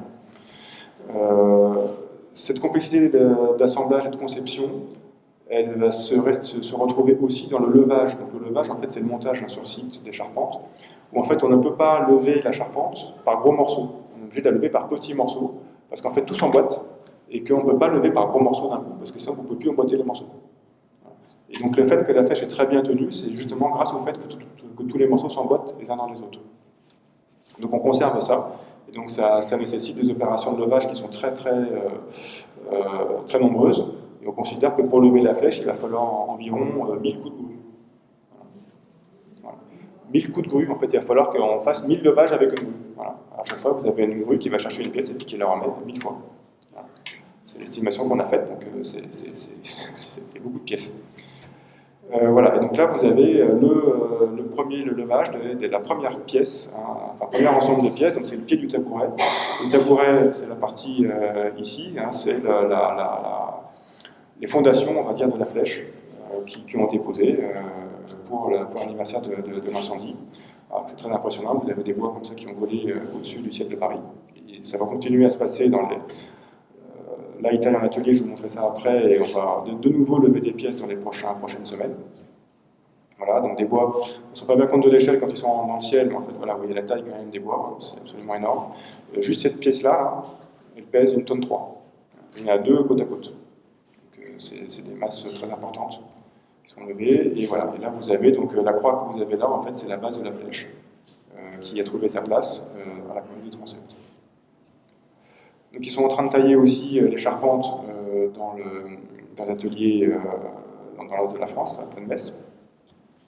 [SPEAKER 2] Cette complexité d'assemblage et de conception, elle va se retrouver aussi dans le levage. Donc le levage, en fait, c'est le montage sur site des charpentes, où en fait, on ne peut pas lever la charpente par gros morceaux. On est obligé de la lever par petits morceaux, parce qu'en fait, tout s'emboîte, et qu'on ne peut pas lever par gros morceaux d'un coup, parce que sinon, vous ne pouvez plus emboîter les morceaux. Et donc le fait que la flèche est très bien tenue, c'est justement grâce au fait que tous les morceaux s'emboîtent les uns dans les autres. Donc on conserve ça, et donc ça nécessite des opérations de levage qui sont très nombreuses, et on considère que pour lever la flèche, il va falloir environ 1000 coups de grue. Voilà. 1000 coups de grue, en fait, il va falloir qu'on fasse 1000 levages avec une grue. Voilà. À chaque fois, vous avez une grue qui va chercher une pièce et puis qui la remet 1000 fois. Voilà. C'est l'estimation qu'on a faite, donc c'est beaucoup de pièces. Voilà, et donc là vous avez le levage de la première pièce, hein, enfin premier ensemble de pièces, donc c'est le pied du tabouret. Le tabouret, c'est la partie ici, hein, c'est les fondations, on va dire, de la flèche qui ont été posées pour l'anniversaire de l'incendie. C'est très impressionnant, vous avez des bois comme ça qui ont volé au-dessus du ciel de Paris. Et ça va continuer à se passer dans les... Là, il taille en atelier, je vous montrerai ça après, et on va de nouveau lever des pièces dans les prochaines semaines. Voilà, donc des bois, on ne se rend pas bien compte de l'échelle quand ils sont dans le ciel, mais en fait, voilà, vous voyez la taille quand même des bois, c'est absolument énorme. Juste cette pièce-là, là, elle pèse 1,3 tonne. Il y en a deux côte à côte. C'est des masses très importantes qui sont levées, et voilà. Et là, vous avez donc la croix que vous avez là, en fait, c'est la base de la flèche qui a trouvé sa place à la commune du transept. Donc ils sont en train de tailler aussi les charpentes dans l'atelier dans l'est de la France, à Pennes-Metz.